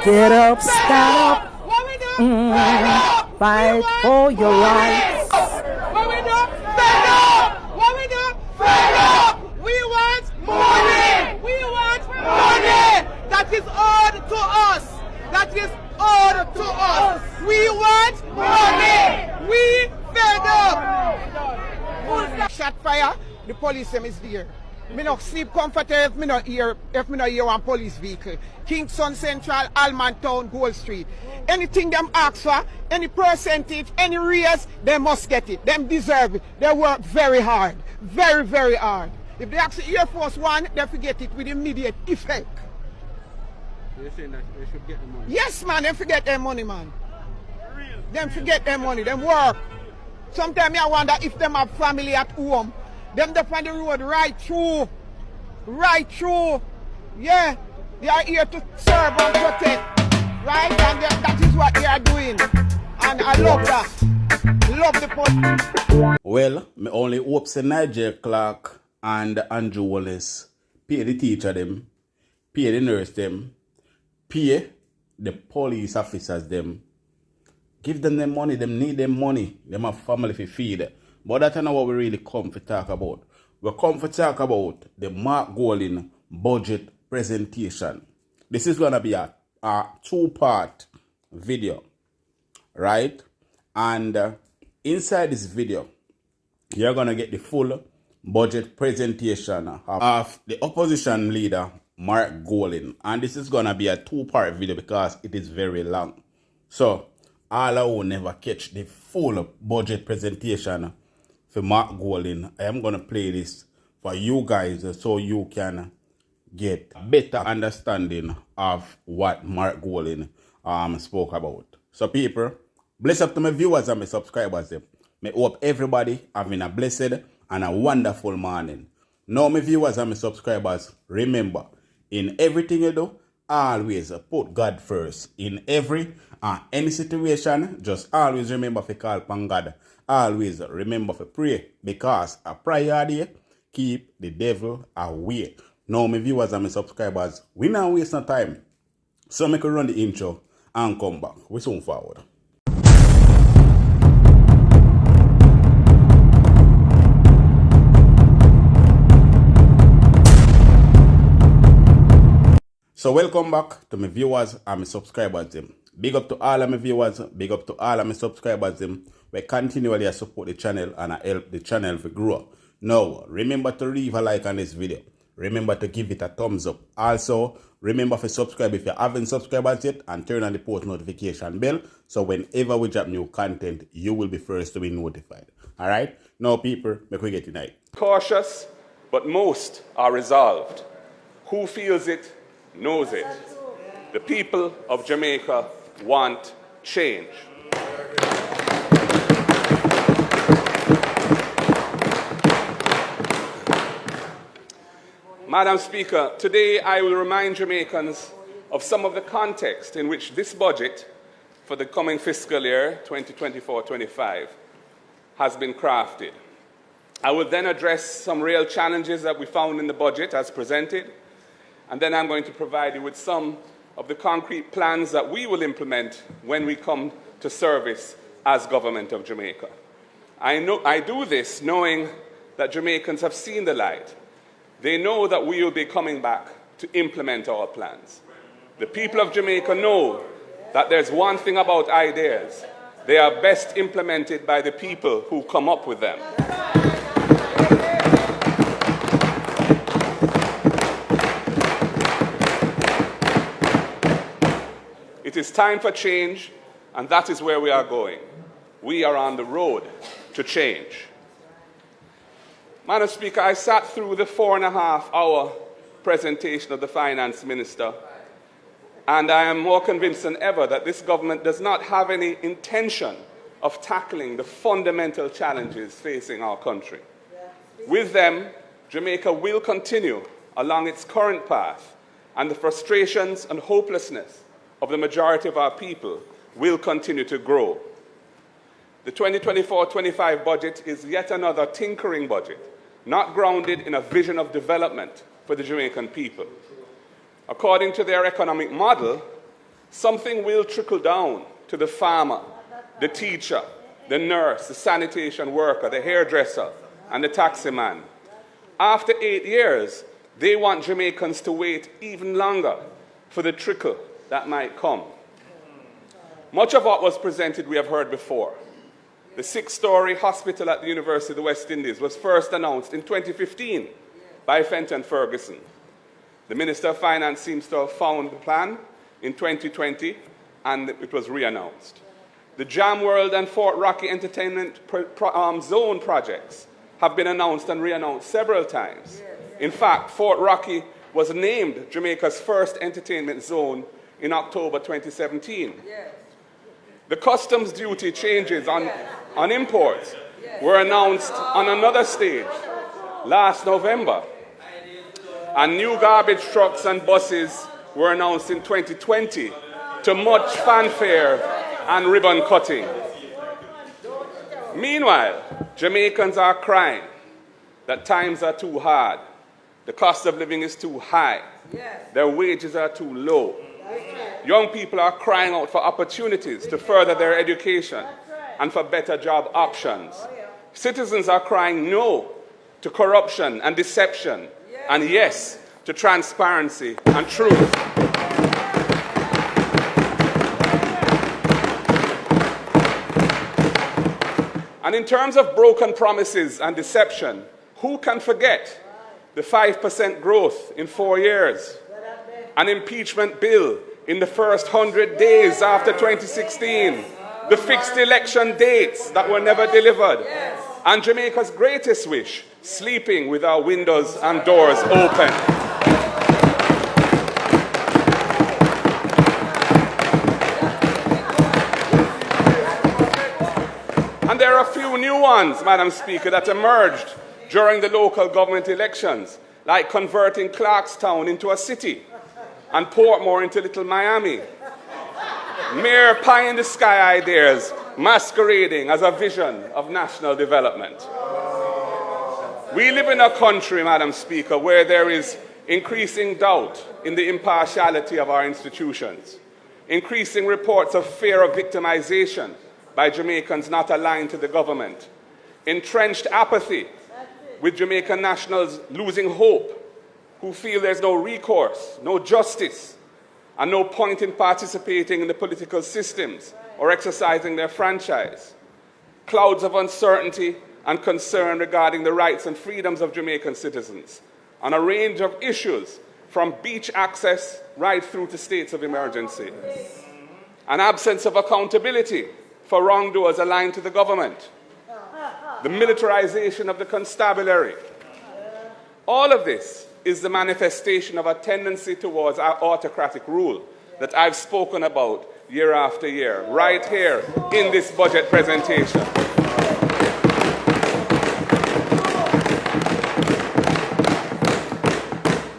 Get up, stand up. Fight for your rights. What we do? Stand up. What we do? Stand up. We want money. We want money. That is owed to us. That is owed to us. We want money. We fed up. Shot fire. The police is there. Me not sleep comfortable if me not hear one police vehicle. Kingston Central, Alman Town, Gold Street. Anything them ask for, any percentage, any raise, they must get it. Them deserve it. They work very hard. Very, very hard. If they ask the Air Force One, they forget it with immediate effect. You're saying that they should get the money? Yes, man, they forget their money, man. Them forget their money, them work. Sometimes I wonder if them have family at home. Them up on the road right through. Right through. Yeah. They are here to serve and protect. Right? And that is what they are doing. And I love that. Love the police. Well, me only hope say Nigel, Clarke and Andrew Holness pay the teacher them, pay the nurse them, pay the police officers them. Give them the money, them need them money. Them have family to feed. But that's not what we really come to talk about. We come to talk about the Mark Golding budget presentation. This is going to be a two-part video, right? And inside this video, you're going to get the full budget presentation of the opposition leader, Mark Golding. And this is going to be a two-part video because it is very long. So, all I will never catch the full budget presentation for Mark Golding, I am going to play this for you guys so you can get a better understanding of what Mark Golding spoke about. So people, bless up to my viewers and my subscribers. May hope everybody having a blessed and a wonderful morning. Now my viewers and my subscribers, remember, in everything you do, always put God first. In every any situation, just always remember to call upon God. Always remember to pray, because a prayer day keep the devil away. Now my viewers and my subscribers, we not waste no time. So make we run the intro and come back. We soon forward. So welcome back to my viewers and my subscribers. Big up to all of my viewers, big up to all of my subscribers. We continually support the channel and help the channel to grow. Now, remember to leave a like on this video. Remember to give it a thumbs up. Also, remember to subscribe if you haven't subscribed yet and turn on the post notification bell. So whenever we drop new content, you will be first to be notified. Alright? Now people, make we get tonight. Cautious, but most are resolved. Who feels it, knows it. The people of Jamaica want change. Madam Speaker, today I will remind Jamaicans of some of the context in which this budget for the coming fiscal year, 2024-25, has been crafted. I will then address some real challenges that we found in the budget as presented, and then I'm going to provide you with some of the concrete plans that we will implement when we come to service as Government of Jamaica. I do this knowing that Jamaicans have seen the light. They know that we will be coming back to implement our plans. The people of Jamaica know that there's one thing about ideas. They are best implemented by the people who come up with them. It is time for change, and that is where we are going. We are on the road to change. Madam Speaker, I sat through the 4.5-hour presentation of the Finance Minister, and I am more convinced than ever that this government does not have any intention of tackling the fundamental challenges facing our country. With them, Jamaica will continue along its current path, and the frustrations and hopelessness of the majority of our people will continue to grow. The 2024-25 budget is yet another tinkering budget, not grounded in a vision of development for the Jamaican people. According to their economic model, something will trickle down to the farmer, the teacher, the nurse, the sanitation worker, the hairdresser, and the taxi man. After 8 years, they want Jamaicans to wait even longer for the trickle that might come. Much of what was presented we have heard before. The 6-story hospital at the University of the West Indies was first announced in 2015 by Fenton Ferguson. The Minister of Finance seems to have found the plan in 2020, and it was re-announced. The Jam World and Fort Rocky Entertainment Zone projects have been announced and re-announced several times. In fact, Fort Rocky was named Jamaica's first entertainment zone in October 2017. The customs duty changes on imports were announced on another stage last November. And new garbage trucks and buses were announced in 2020 to much fanfare and ribbon cutting. Meanwhile, Jamaicans are crying that times are too hard, the cost of living is too high, their wages are too low. Young people are crying out for opportunities to further their education and for better job options. Citizens are crying no to corruption and deception, and yes to transparency and truth. And in terms of broken promises and deception, who can forget the 5% growth in 4 years, an impeachment bill in the first 100 days after 2016, the fixed election dates that were never delivered, and Jamaica's greatest wish, sleeping with our windows and doors open. And there are a few new ones, Madam Speaker, that emerged during the local government elections, like converting Clarkstown into a city and Portmore into Little Miami. Mere pie-in-the-sky ideas masquerading as a vision of national development. We live in a country, Madam Speaker, where there is increasing doubt in the impartiality of our institutions, increasing reports of fear of victimization by Jamaicans not aligned to the government, entrenched apathy with Jamaican nationals losing hope, who feel there's no recourse, no justice, and no point in participating in the political systems or exercising their franchise. Clouds of uncertainty and concern regarding the rights and freedoms of Jamaican citizens on a range of issues from beach access right through to states of emergency. An absence of accountability for wrongdoers aligned to the government. The militarization of the constabulary. All of this is the manifestation of a tendency towards our autocratic rule that I've spoken about year after year, right here in this budget presentation.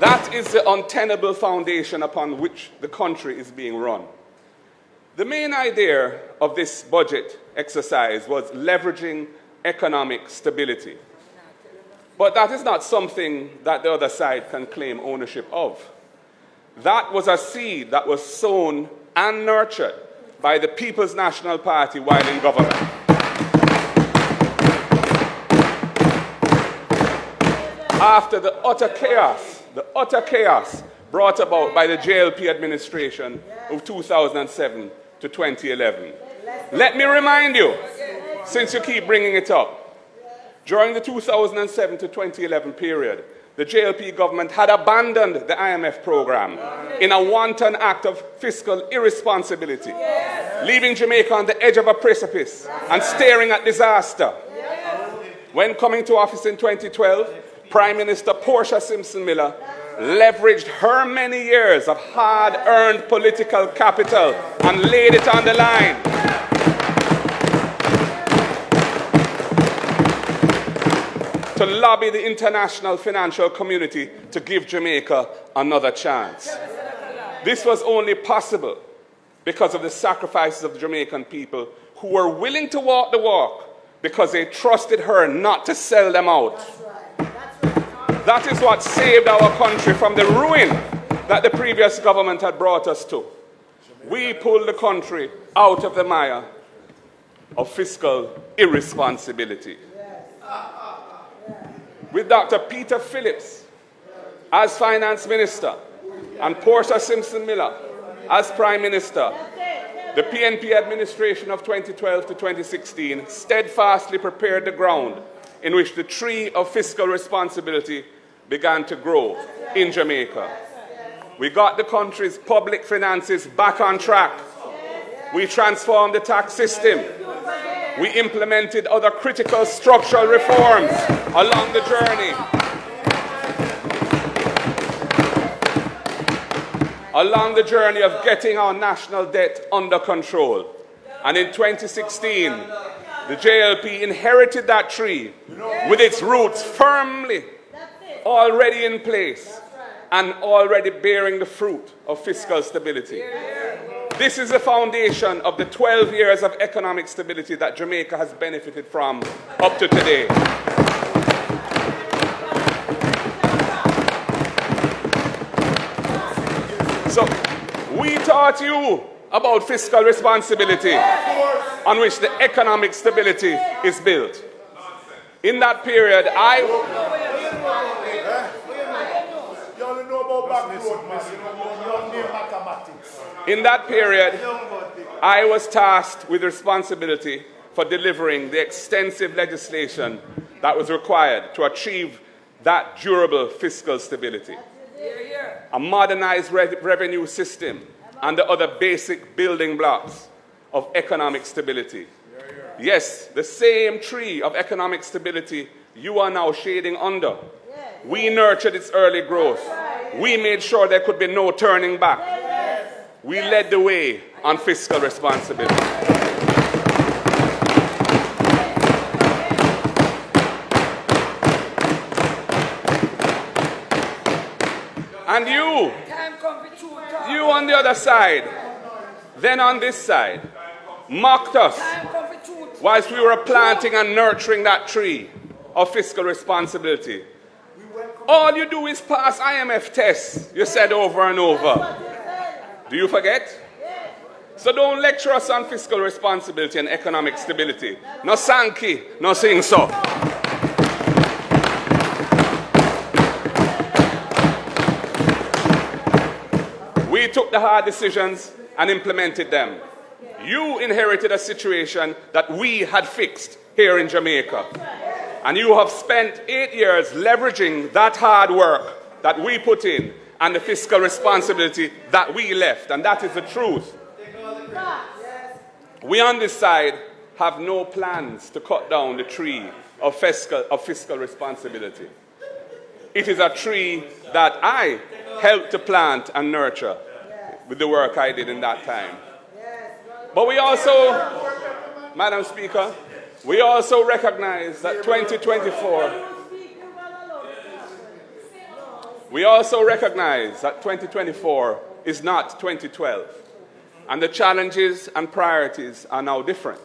That is the untenable foundation upon which the country is being run. The main idea of this budget exercise was leveraging economic stability. But that is not something that the other side can claim ownership of. That was a seed that was sown and nurtured by the People's National Party while in government. After the utter chaos brought about by the JLP administration of 2007 to 2011. Let me remind you, since you keep bringing it up, during the 2007 to 2011 period, the JLP government had abandoned the IMF program in a wanton act of fiscal irresponsibility, leaving Jamaica on the edge of a precipice and staring at disaster. When coming to office in 2012, Prime Minister Portia Simpson-Miller leveraged her many years of hard-earned political capital and laid it on the line. To lobby the international financial community to give Jamaica another chance. This was only possible because of the sacrifices of the Jamaican people who were willing to walk the walk because they trusted her not to sell them out. That is what saved our country from the ruin that the previous government had brought us to. we pulled the country out of the mire of fiscal irresponsibility. With Dr. Peter Phillips as Finance Minister and Portia Simpson Miller as Prime Minister, the PNP administration of 2012 to 2016 steadfastly prepared the ground in which the tree of fiscal responsibility began to grow in Jamaica. We got the country's public finances back on track. We transformed the tax system. We implemented other critical structural reforms along the journey. Along the journey of getting our national debt under control. And in 2016, the JLP inherited that tree with its roots firmly already in place and already bearing the fruit of fiscal stability. This is the foundation of the 12 years of economic stability that Jamaica has benefited from up to today. So, we taught you about fiscal responsibility on which the economic stability is built. In that period, I was tasked with responsibility for delivering the extensive legislation that was required to achieve that durable fiscal stability. A modernized revenue system and the other basic building blocks of economic stability. Yes, the same tree of economic stability you are now shading under. We nurtured its early growth. We made sure there could be no turning back. We led the way on fiscal responsibility. And you on the other side, then on this side, mocked us whilst we were planting and nurturing that tree of fiscal responsibility. All you do is pass IMF tests, you said over and over. Do you forget? So don't lecture us on fiscal responsibility and economic stability. No Sankey, no sing so. We took the hard decisions and implemented them. You inherited a situation that we had fixed here in Jamaica. And you have spent 8 years leveraging that hard work that we put in and the fiscal responsibility that we left. And that is the truth. We on this side have no plans to cut down the tree of fiscal responsibility. It is a tree that I helped to plant and nurture with the work I did in that time. But we also, Madam Speaker, we also recognize that 2024 is not 2012. And the challenges and priorities are now different.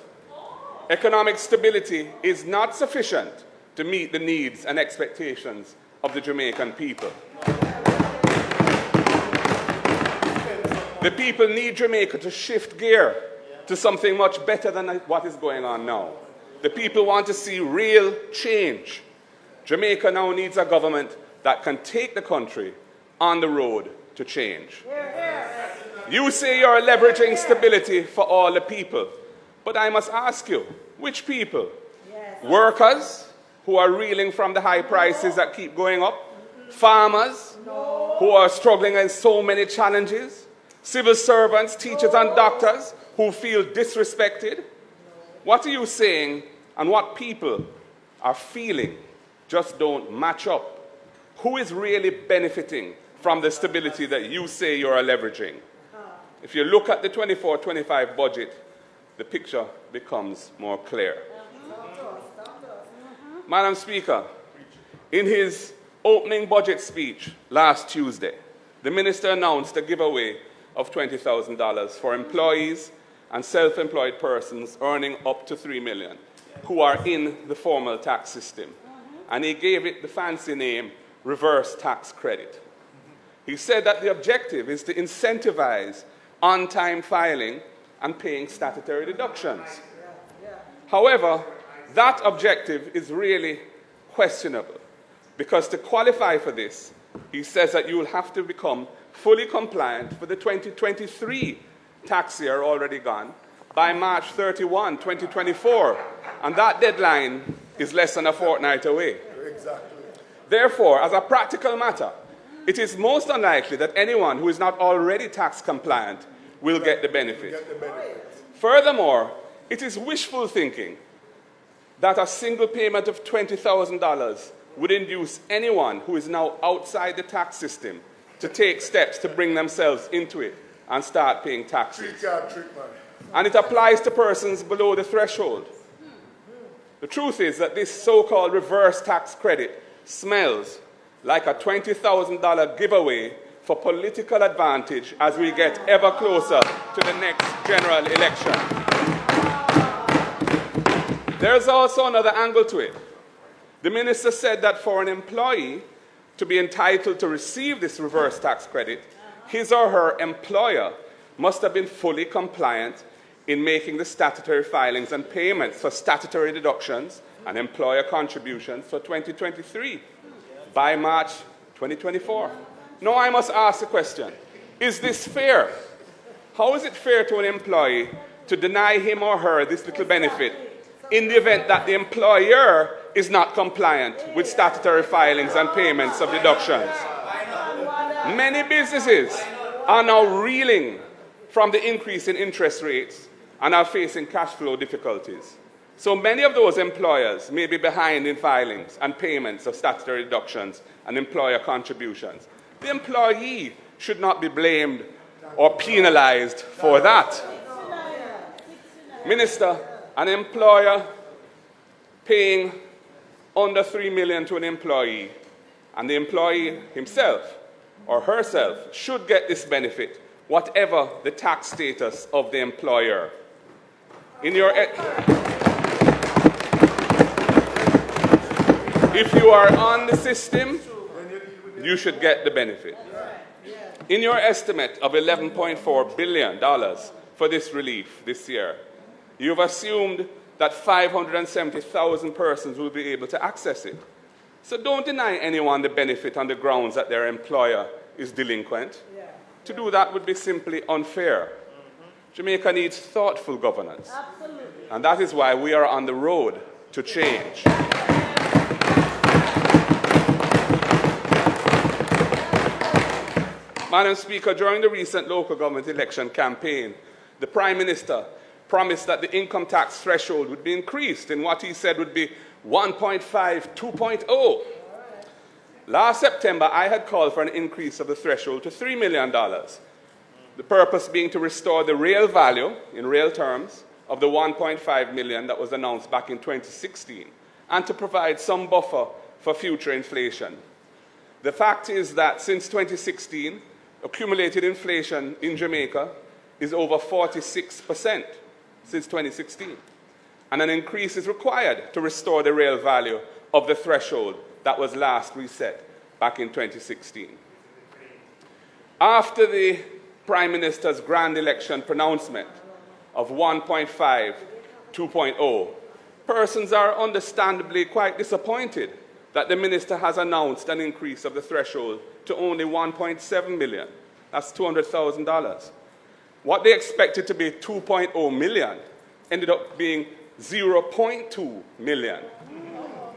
Economic stability is not sufficient to meet the needs and expectations of the Jamaican people. The people need Jamaica to shift gear to something much better than what is going on now. The people want to see real change. Jamaica now needs a government that can take the country on the road to change. You say you're leveraging stability for all the people, but I must ask you, which people? Workers who are reeling from the high prices that keep going up? Farmers who are struggling with so many challenges? Civil servants, teachers and doctors who feel disrespected? What are you saying and what people are feeling just don't match up? Who is really benefiting from the stability that you say you are leveraging? If you look at the 24-25 budget, the picture becomes more clear. Madam Speaker, in his opening budget speech last Tuesday, the minister announced a giveaway of $20,000 for employees and self-employed persons earning up to $3 million who are in the formal tax system. And he gave it the fancy name, reverse tax credit. He said that the objective is to incentivize on-time filing, and paying statutory deductions. However, that objective is really questionable, because to qualify for this, he says that you will have to become fully compliant for the 2023 tax year already gone by March 31, 2024, and that deadline is less than a fortnight away. Exactly. Therefore, as a practical matter, it is most unlikely that anyone who is not already tax compliant will get the benefit. Furthermore, it is wishful thinking that a single payment of $20,000 would induce anyone who is now outside the tax system to take steps to bring themselves into it and start paying taxes. And it applies to persons below the threshold. The truth is that this so-called reverse tax credit smells like a $20,000 giveaway for political advantage as we get ever closer to the next general election. There's also another angle to it. The minister said that for an employee to be entitled to receive this reverse tax credit, his or her employer must have been fully compliant in making the statutory filings and payments for statutory deductions and employer contributions for 2023 by March 2024. Now I must ask the question, is this fair? How is it fair to an employee to deny him or her this little benefit in the event that the employer is not compliant with statutory filings and payments of deductions? Many businesses are now reeling from the increase in interest rates and are facing cash flow difficulties. So many of those employers may be behind in filings and payments of statutory deductions and employer contributions. The employee should not be blamed or penalized for that. Minister, an employer paying under $3 million to an employee, and the employee himself or herself should get this benefit, whatever the tax status of the employer. If you are on the system, you should get the benefit. In your estimate of $11.4 billion for this relief this year, you've assumed that 570,000 persons will be able to access it. So don't deny anyone the benefit on the grounds that their employer is delinquent. To do that would be simply unfair. Jamaica needs thoughtful governance. Absolutely. And that is why we are on the road to change. Madam Speaker, during the recent local government election campaign, the Prime Minister promised that the income tax threshold would be increased in what he said would be 1.5, 2.0. Last September, I had called for an increase of the threshold to $3 million, the purpose being to restore the real value, in real terms, of the $1.5 million that was announced back in 2016, and to provide some buffer for future inflation. The fact is that since 2016, accumulated inflation in Jamaica is over 46% since 2016. And an increase is required to restore the real value of the threshold that was last reset back in 2016. After the Prime Minister's grand election pronouncement of 1.5, 2.0, persons are understandably quite disappointed that the minister has announced an increase of the threshold to only 1.7 million. That's $200,000. What they expected to be 2.0 million ended up being 0.2 million.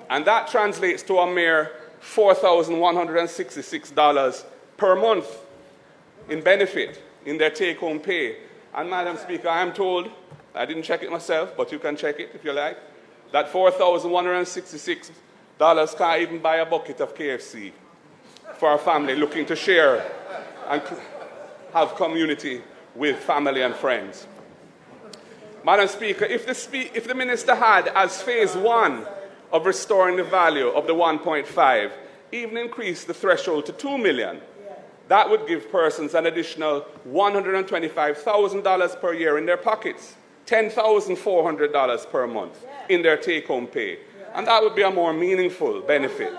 And that translates to a mere $4,166 per month in benefit in their take-home pay. And Madam Speaker, I am told, I didn't check it myself, but you can check it if you like, that $4,166 can't even buy a bucket of KFC for a family looking to share and have community with family and friends. Madam Speaker, if the minister had, as phase one of restoring the value of the 1.5, even increased the threshold to 2 million, that would give persons an additional $125,000 per year in their pockets, $10,400 per month in their take-home pay. And that would be a more meaningful benefit.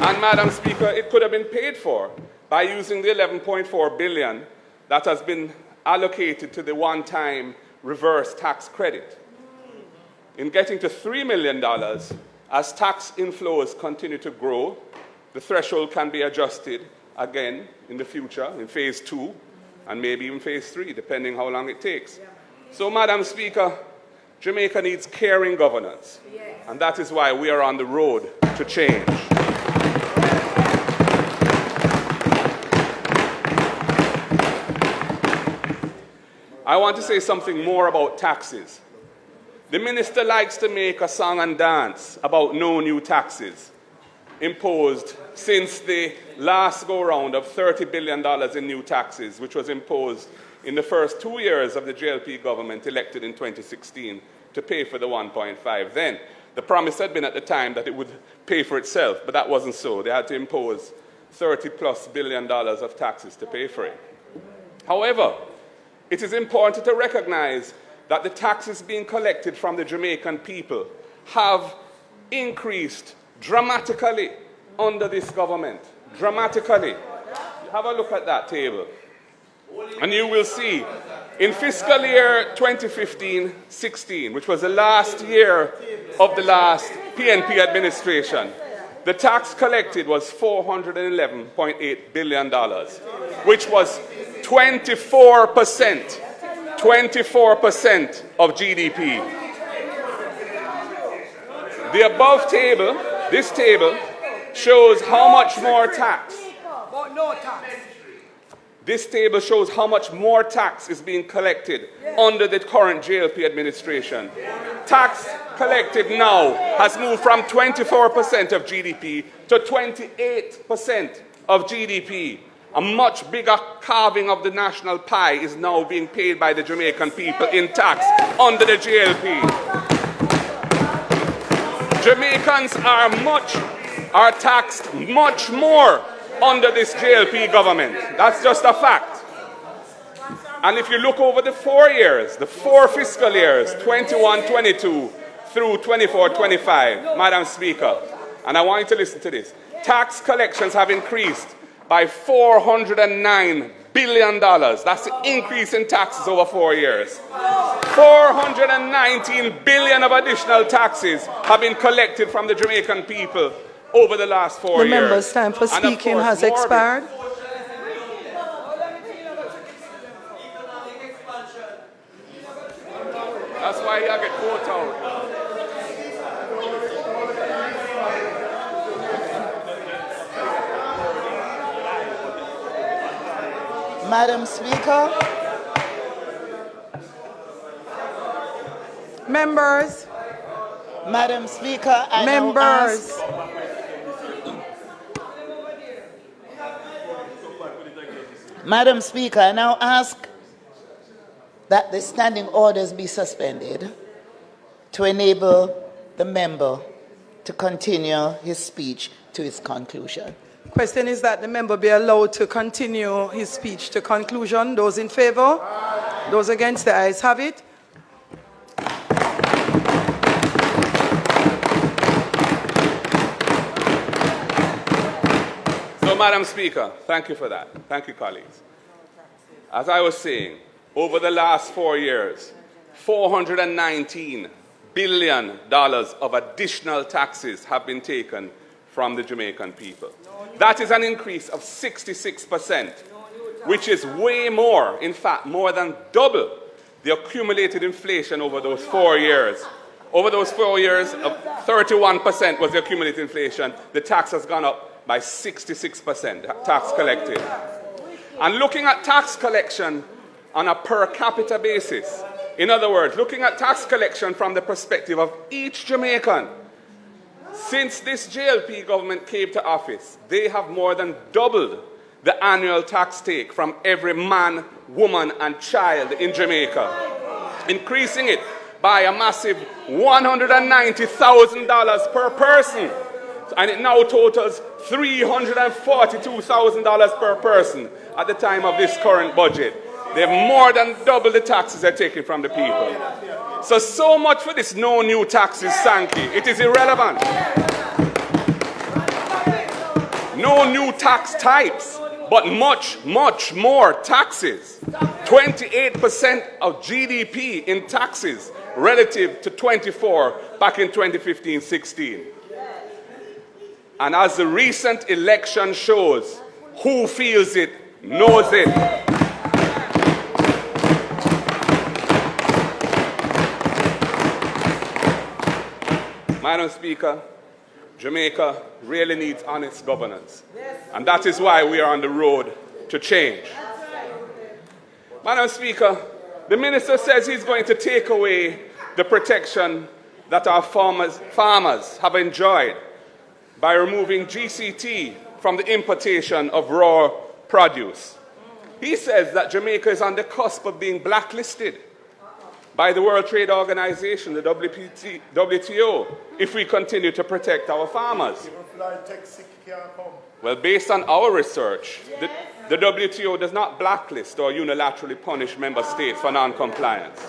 And And Madam Speaker, it could have been paid for by using the 11.4 billion that has been allocated to the one-time reverse tax credit. In getting to $3 million, as tax inflows continue to grow, the threshold can be adjusted again in the future, in phase 2, and maybe even phase 3, depending how long it takes. So, Madam Speaker, Jamaica needs caring governance, and that is why we are on the road to change. I want to say something more about taxes. The minister likes to make a song and dance about no new taxes imposed since the last go-round of $30 billion in new taxes, which was imposed in the first 2 years of the JLP government elected in 2016 to pay for the 1.5. Then, the promise had been at the time that it would pay for itself, but that wasn't so. They had to impose $30+ billion of taxes to pay for it. However, it is important to recognize that the taxes being collected from the Jamaican people have increased dramatically under this government. Dramatically. Have a look at that table. And you will see, in fiscal year 2015-16, which was the last year of the last PNP administration, the tax collected was $411.8 billion, which was 24% of GDP. The above table, this table, shows how much more tax. But no tax. This table shows how much more tax is being collected under the current JLP administration. Tax collected now has moved from 24% of GDP to 28% of GDP. A much bigger carving of the national pie is now being paid by the Jamaican people in tax under the JLP. Jamaicans are taxed much more under this JLP government. That's just a fact. And if you look over the 4 years, the 4 fiscal years, 21-22 through 24-25, Madam Speaker, and I want you to listen to this, tax collections have increased by $409 billion. That's the increase in taxes over 4 years. 419 billion of additional taxes have been collected from the Jamaican people over the last 4 years. The member's time for speaking has expired. That's why I get vote out. Madam Speaker. Members. Madam Speaker, I now Members. ask Madam Speaker, I now ask that the standing orders be suspended to enable the member to continue his speech to its conclusion. Question is that the member be allowed to continue his speech to conclusion. Those in favor? Those against? The ayes have it. So, Madam Speaker, thank you for that. Thank you, colleagues. As I was saying, over the last 4 years, $419 billion of additional taxes have been taken from the Jamaican people. That is an increase of 66%, which is way more, in fact, more than double the accumulated inflation over those 4 years. Over those 4 years, 31% was the accumulated inflation. The tax has gone up by 66%, tax collected. And looking at tax collection on a per capita basis, in other words, looking at tax collection from the perspective of each Jamaican, since this JLP government came to office, they have more than doubled the annual tax take from every man, woman, and child in Jamaica, increasing it by a massive $190,000 per person. And it now totals $342,000 per person at the time of this current budget. They've more than doubled the taxes they're taking from the people. So much for this no new taxes, Sankey. It is irrelevant. No new tax types, but much, much more taxes. 28% of GDP in taxes relative to 24 back in 2015-16. And as the recent election shows, who feels it knows it. Madam Speaker, Jamaica really needs honest governance. And that is why we are on the road to change. Madam Speaker, the minister says he's going to take away the protection that our farmers have enjoyed by removing GCT from the importation of raw produce. He says that Jamaica is on the cusp of being blacklisted by the World Trade Organization, the WTO, if we continue to protect our farmers. Well, based on our research, the WTO does not blacklist or unilaterally punish member states for non-compliance.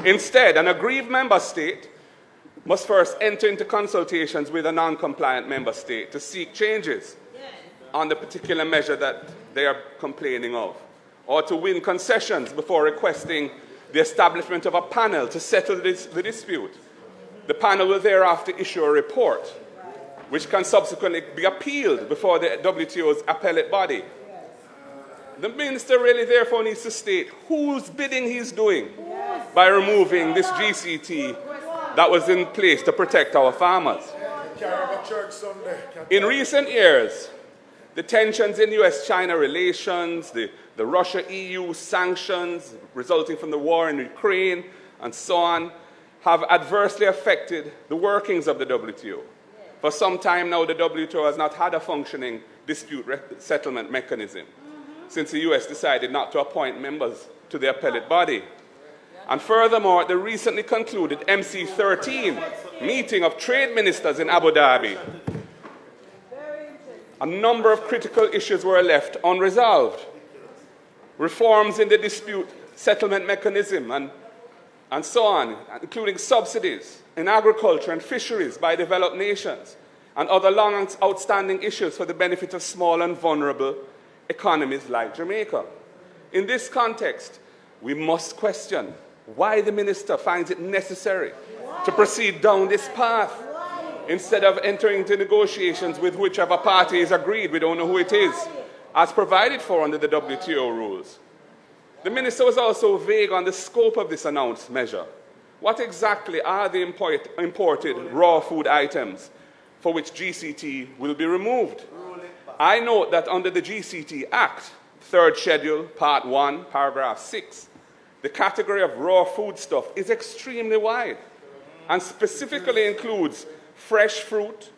Instead, an aggrieved member state must first enter into consultations with a non-compliant member state to seek changes on the particular measure that they are complaining of, or to win concessions before requesting the establishment of a panel to settle the dispute. The panel will thereafter issue a report, which can subsequently be appealed before the WTO's appellate body. The minister really therefore needs to state whose bidding he's doing by removing this GCT that was in place to protect our farmers. In recent years, the tensions in US-China relations, the Russia-EU sanctions resulting from the war in Ukraine, and so on, have adversely affected the workings of the WTO. For some time now, the WTO has not had a functioning dispute settlement mechanism since the US decided not to appoint members to the appellate body. And furthermore, the recently concluded MC13 meeting of trade ministers in Abu Dhabi, a number of critical issues were left unresolved. Reforms in the dispute settlement mechanism and so on, including subsidies in agriculture and fisheries by developed nations, and other long outstanding issues for the benefit of small and vulnerable economies like Jamaica. In this context, we must question why the minister finds it necessary to proceed down this path instead of entering into negotiations with whichever party is agreed, we don't know who it is, as provided for under the WTO rules. The minister was also vague on the scope of this announced measure. What exactly are the imported raw food items for which GCT will be removed? I note that under the GCT Act, 3rd Schedule, Part 1, Paragraph 6, the category of raw foodstuff is extremely wide and specifically includes fresh fruit,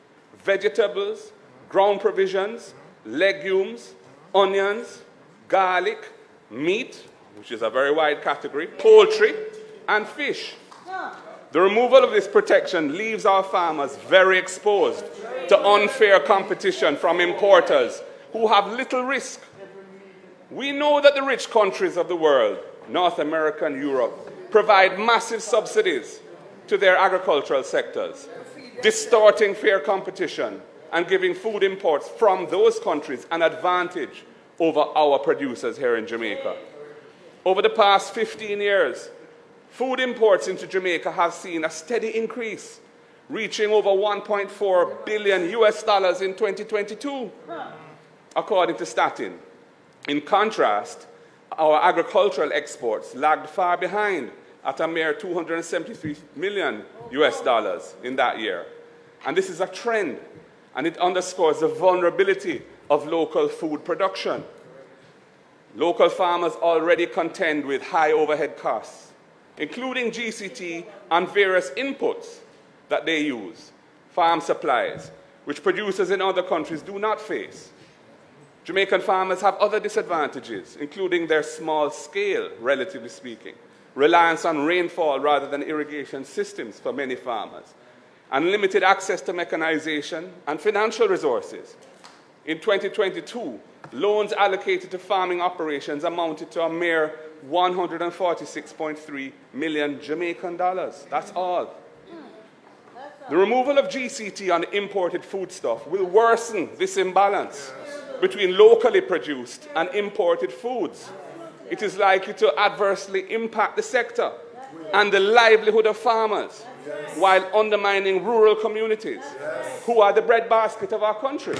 vegetables, ground provisions, legumes, onions, garlic, meat, which is a very wide category, poultry, and fish. The removal of this protection leaves our farmers very exposed to unfair competition from importers who have little risk. We know that the rich countries of the world, North America and Europe, provide massive subsidies to their agricultural sectors, distorting fair competition and giving food imports from those countries an advantage over our producers here in Jamaica. Over the past 15 years, food imports into Jamaica have seen a steady increase, reaching over $1.4 billion in 2022, according to Statin. In contrast, our agricultural exports lagged far behind at a mere $273 million in that year. And this is a trend, and it underscores the vulnerability of local food production. Local farmers already contend with high overhead costs, including GCT and various inputs that they use, farm supplies, which producers in other countries do not face. Jamaican farmers have other disadvantages, including their small scale, relatively speaking, reliance on rainfall rather than irrigation systems for many farmers, and limited access to mechanization and financial resources. In 2022, loans allocated to farming operations amounted to a mere $146.3 million Jamaican dollars. That's all. The removal of GCT on imported foodstuff will worsen this imbalance between locally produced and imported foods. It is likely to adversely impact the sector and the livelihood of farmers while undermining rural communities who are the breadbasket of our country.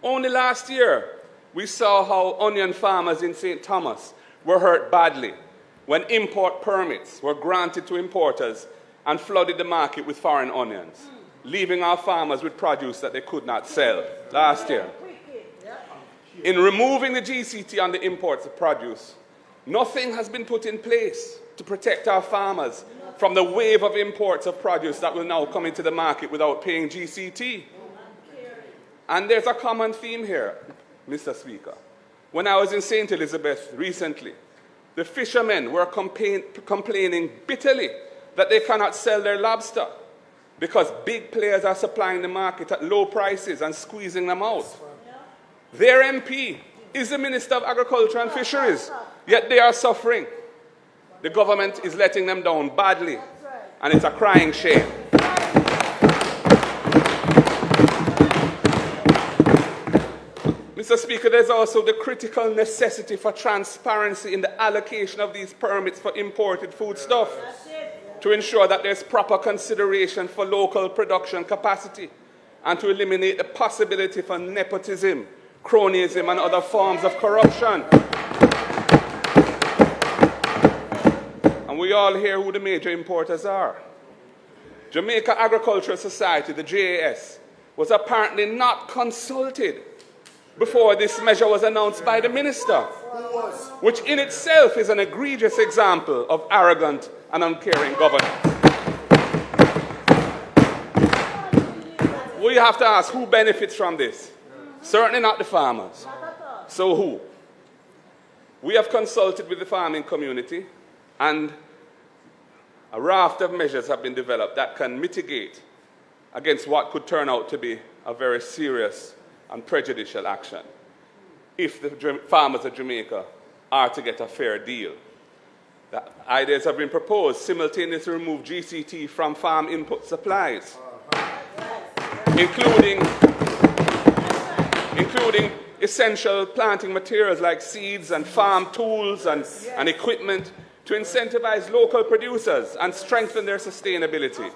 Only last year, we saw how onion farmers in St. Thomas were hurt badly when import permits were granted to importers and flooded the market with foreign onions, leaving our farmers with produce that they could not sell last year. In removing the GCT on the imports of produce, nothing has been put in place to protect our farmers from the wave of imports of produce that will now come into the market without paying GCT. And there's a common theme here, Mr. Speaker. When I was in St. Elizabeth recently, the fishermen were complaining bitterly that they cannot sell their lobster because big players are supplying the market at low prices and squeezing them out. Their MP is the Minister of Agriculture and Fisheries, yet they are suffering. The government is letting them down badly, and it's a crying shame. Mr. Speaker, there's also the critical necessity for transparency in the allocation of these permits for imported foodstuff to ensure that there's proper consideration for local production capacity and to eliminate the possibility for nepotism, cronyism, and other forms of corruption. And we all hear who the major importers are. Jamaica Agricultural Society, the JAS, was apparently not consulted before this measure was announced by the minister, which in itself is an egregious example of arrogant and uncaring governance. We have to ask who benefits from this. Certainly not the farmers. So who? We have consulted with the farming community, and a raft of measures have been developed that can mitigate against what could turn out to be a very serious and prejudicial action if the farmers of Jamaica are to get a fair deal. The ideas have been proposed: simultaneously remove GCT from farm input supplies, including essential planting materials like seeds and farm tools and equipment to incentivize local producers and strengthen their sustainability.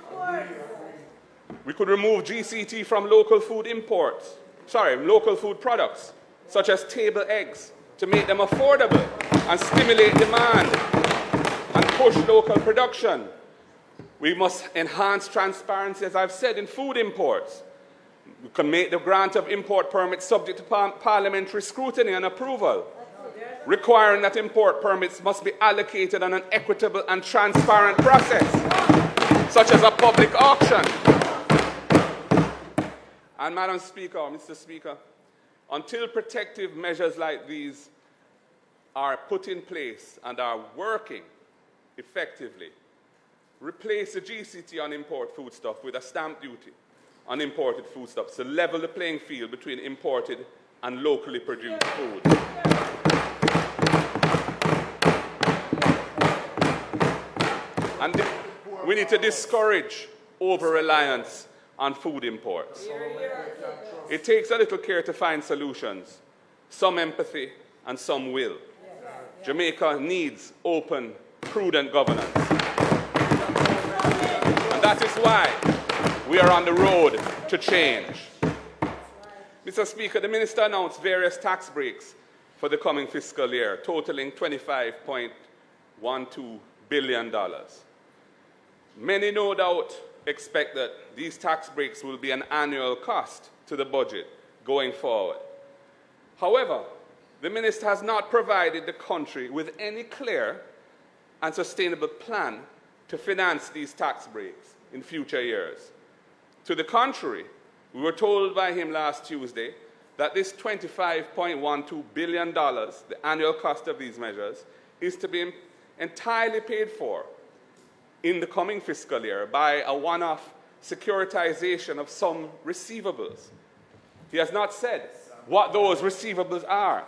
We could remove GCT from local food products, such as table eggs, to make them affordable and stimulate demand and push local production. We must enhance transparency, as I've said, in food imports. We can make the grant of import permits subject to parliamentary scrutiny and approval, requiring that import permits must be allocated on an equitable and transparent process, such as a public auction. And Madam Speaker, Mr. Speaker, until protective measures like these are put in place and are working effectively, replace the GCT on import foodstuff with a stamp duty on imported foodstuffs to level the playing field between imported and locally produced food. And we need to discourage over-reliance on food imports. It takes a little care to find solutions, some empathy and some will. Jamaica needs open, prudent governance. And that is why we are on the road to change. Mr. Speaker, the Minister announced various tax breaks for the coming fiscal year, totaling $25.12 billion. Many, no doubt, expect that these tax breaks will be an annual cost to the budget going forward. However, the Minister has not provided the country with any clear and sustainable plan to finance these tax breaks in future years. To the contrary, we were told by him last Tuesday that this $25.12 billion, the annual cost of these measures, is to be entirely paid for in the coming fiscal year by a one-off securitization of some receivables. He has not said what those receivables are.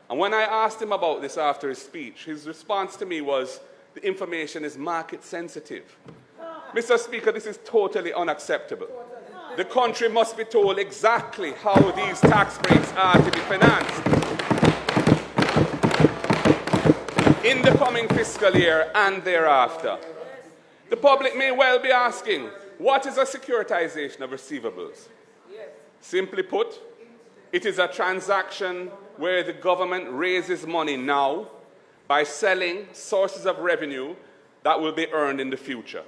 And when I asked him about this after his speech, his response to me was, the information is market sensitive. Mr. Speaker, this is totally unacceptable. The country must be told exactly how these tax breaks are to be financed in the coming fiscal year and thereafter. The public may well be asking, what is a securitization of receivables? Simply put, it is a transaction where the government raises money now by selling sources of revenue that will be earned in the future.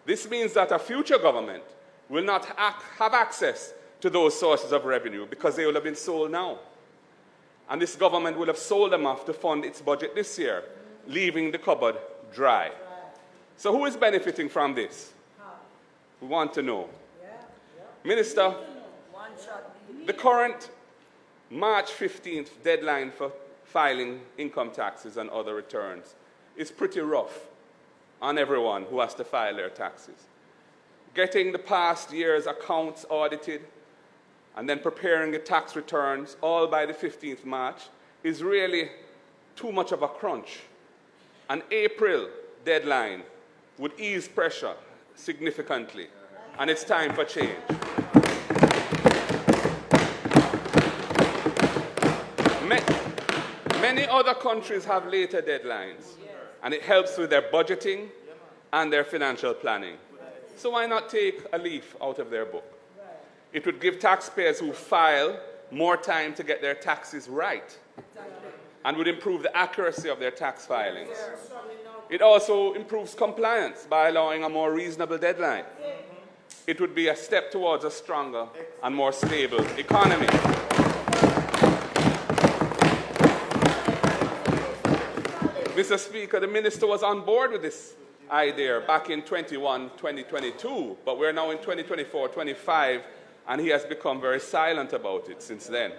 This means that a future government will not have access to those sources of revenue because they will have been sold now. And this government will have sold them off to fund its budget this year, leaving the cupboard dry. So who is benefiting from this? We want to know. Minister, the current March 15th deadline for filing income taxes and other returns is pretty rough on everyone who has to file their taxes. Getting the past year's accounts audited and then preparing the tax returns all by the 15th March is really too much of a crunch. An April deadline would ease pressure significantly, and it's time for change. Many other countries have later deadlines, and it helps with their budgeting and their financial planning. So why not take a leaf out of their book? It would give taxpayers who file more time to get their taxes right and would improve the accuracy of their tax filings. It also improves compliance by allowing a more reasonable deadline. It would be a step towards a stronger and more stable economy. Mr. Speaker, the minister was on board with this idea back in 2022, but we're now in 2024-25, and he has become very silent about it since then.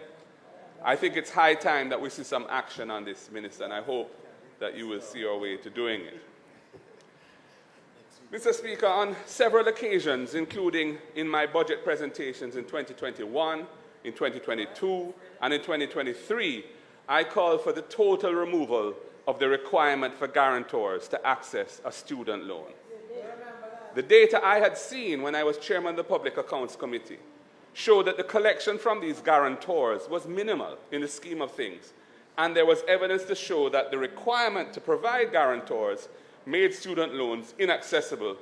I think it's high time that we see some action on this, Minister, and I hope that you will see your way to doing it. Mr. Speaker, on several occasions, including in my budget presentations in 2021, in 2022, and in 2023, I called for the total removal of the requirement for guarantors to access a student loan. The data I had seen when I was chairman of the Public Accounts Committee showed that the collection from these guarantors was minimal in the scheme of things, and there was evidence to show that the requirement to provide guarantors made student loans inaccessible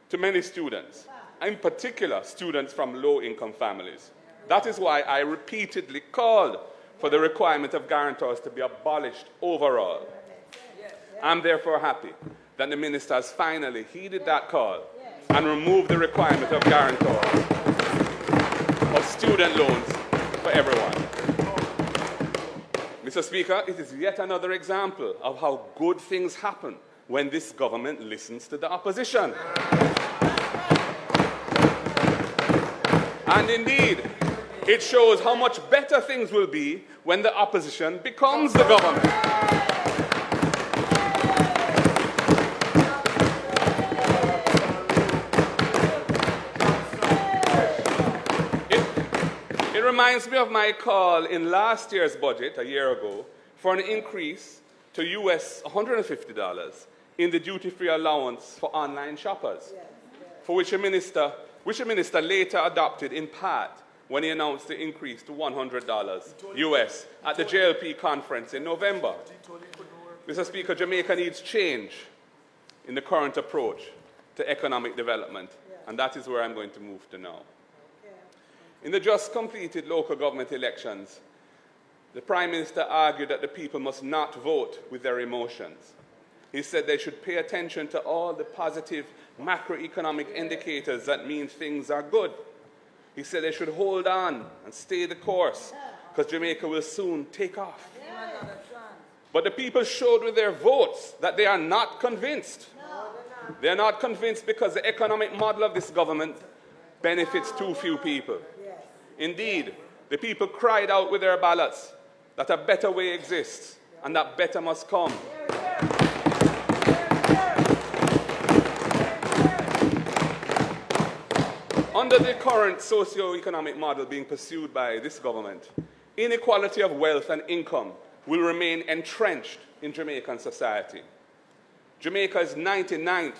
to many students, in particular students from low-income families. That is why I repeatedly called for the requirement of guarantors to be abolished overall. I'm therefore happy that the minister has finally heeded that call and removed the requirement of guarantors of student loans for everyone. Mr. Speaker, it is yet another example of how good things happen when this government listens to the opposition. And indeed, it shows how much better things will be when the opposition becomes the government. It reminds me of my call in last year's budget, a year ago, for an increase to US $150 in the duty-free allowance for online shoppers, for which a minister later adopted in part when he announced the increase to $100 US at the JLP conference in November. Mr. Speaker, Jamaica needs change in the current approach to economic development, and that is where I'm going to move to now. In the just completed local government elections, the Prime Minister argued that the people must not vote with their emotions. He said they should pay attention to all the positive macroeconomic indicators that mean things are good. He said they should hold on and stay the course because Jamaica will soon take off. But the people showed with their votes that they are not convinced. They are not convinced because the economic model of this government benefits too few people. Indeed, the people cried out with their ballots that a better way exists and that better must come. Under the current socio-economic model being pursued by this government, inequality of wealth and income will remain entrenched in Jamaican society. Jamaica is 99th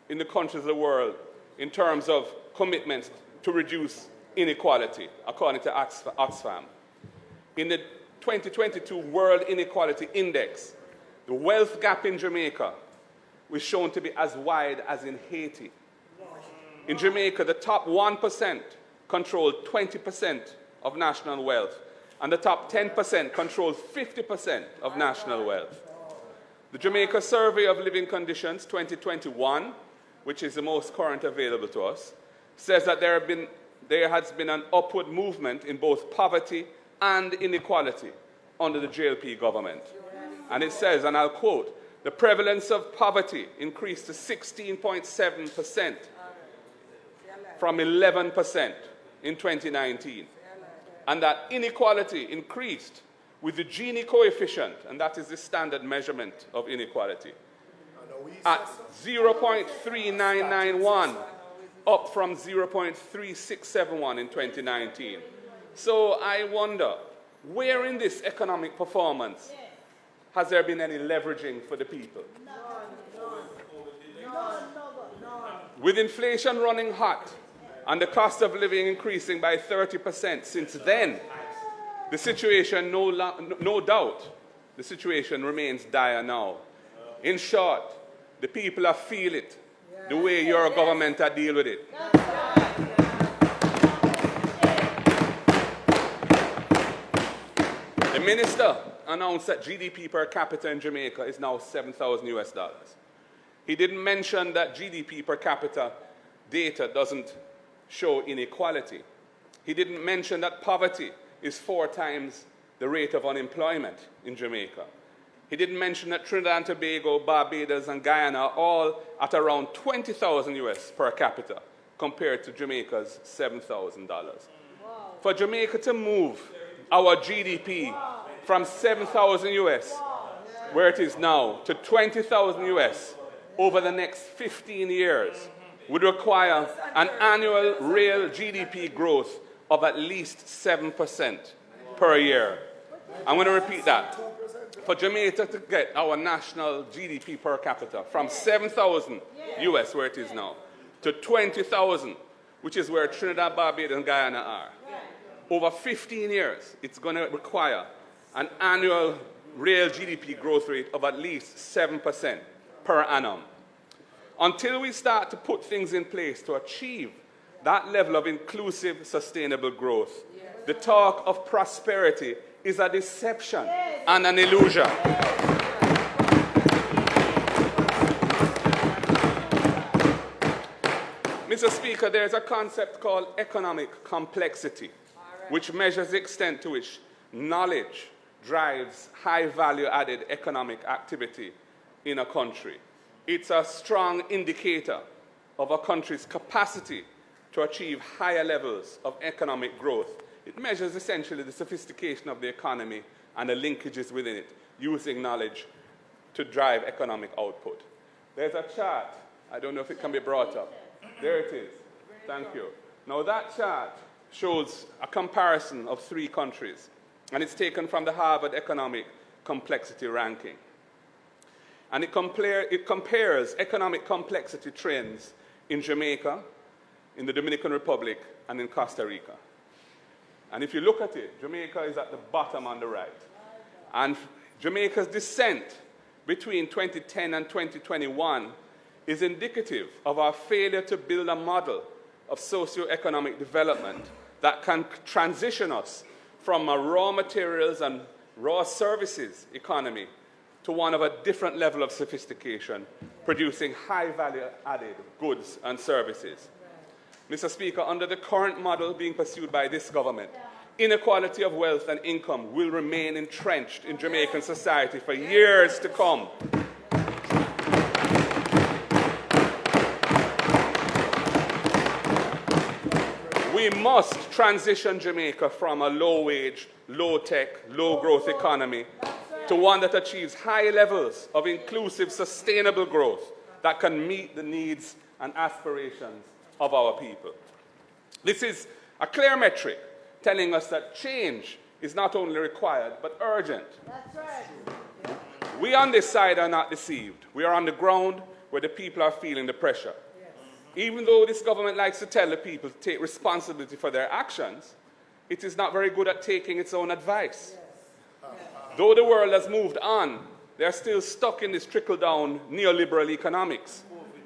in the countries of the world in terms of commitments to reduce inequality, according to Oxfam. In the 2022 World Inequality Index, the wealth gap in Jamaica was shown to be as wide as in Haiti. In Jamaica, the top 1% controlled 20% of national wealth, and the top 10% controlled 50% of national wealth. The Jamaica Survey of Living Conditions 2021, which is the most current available to us, says that there has been an upward movement in both poverty and inequality under the JLP government. And it says, and I'll quote, the prevalence of poverty increased to 16.7% from 11% in 2019. And that inequality increased with the Gini coefficient, and that is the standard measurement of inequality, at 0.3991, up from 0.3671 in 2019. So I wonder, where in this economic performance has there been any leveraging for the people? With inflation running hot and the cost of living increasing by 30% since then, the situation, no doubt, the situation remains dire now. In short, the people are feel it, the way your government are deal with it. The minister announced that GDP per capita in Jamaica is now $7,000 US. He didn't mention that GDP per capita data doesn't show inequality. He didn't mention that poverty is 4 times the rate of unemployment in Jamaica. He didn't mention that Trinidad and Tobago, Barbados, and Guyana are all at around $20,000 US per capita compared to Jamaica's $7,000. For Jamaica to move our GDP from $7,000 US, where it is now, to $20,000 US over the next 15 years would require an annual real GDP growth of at least 7% per year. I'm going to repeat that. For Jamaica to get our national GDP per capita from 7,000 US, where it is now, to 20,000, which is where Trinidad, Barbados, and Guyana are, over 15 years, it's going to require an annual real GDP growth rate of at least 7% per annum. Until we start to put things in place to achieve that level of inclusive, sustainable growth, the talk of prosperity is a deception and an illusion. Mr. Speaker, there's a concept called economic complexity, which measures the extent to which knowledge drives high value added economic activity in a country. It's a strong indicator of a country's capacity to achieve higher levels of economic growth. It measures essentially the sophistication of the economy and the linkages within it, using knowledge to drive economic output. There's a chart. I don't know if it can be brought up. There it is. Thank you. Now that chart shows a comparison of 3 countries, and it's taken from the Harvard Economic Complexity Ranking. And it compares economic complexity trends in Jamaica, in the Dominican Republic, and in Costa Rica. And if you look at it, Jamaica is at the bottom on the right. And Jamaica's descent between 2010 and 2021 is indicative of our failure to build a model of socioeconomic development that can transition us from a raw materials and raw services economy to one of a different level of sophistication, producing high value added goods and services. Mr. Speaker, under the current model being pursued by this government, inequality of wealth and income will remain entrenched in Jamaican society for years to come. We must transition Jamaica from a low-wage, low-tech, low-growth economy to one that achieves high levels of inclusive, sustainable growth that can meet the needs and aspirations of our people. This is a clear metric telling us that change is not only required, but urgent. That's right. We on this side are not deceived. We are on the ground where the people are feeling the pressure. Even though this government likes to tell the people to take responsibility for their actions, it is not very good at taking its own advice. Though the world has moved on, they are still stuck in this trickle-down neoliberal economics,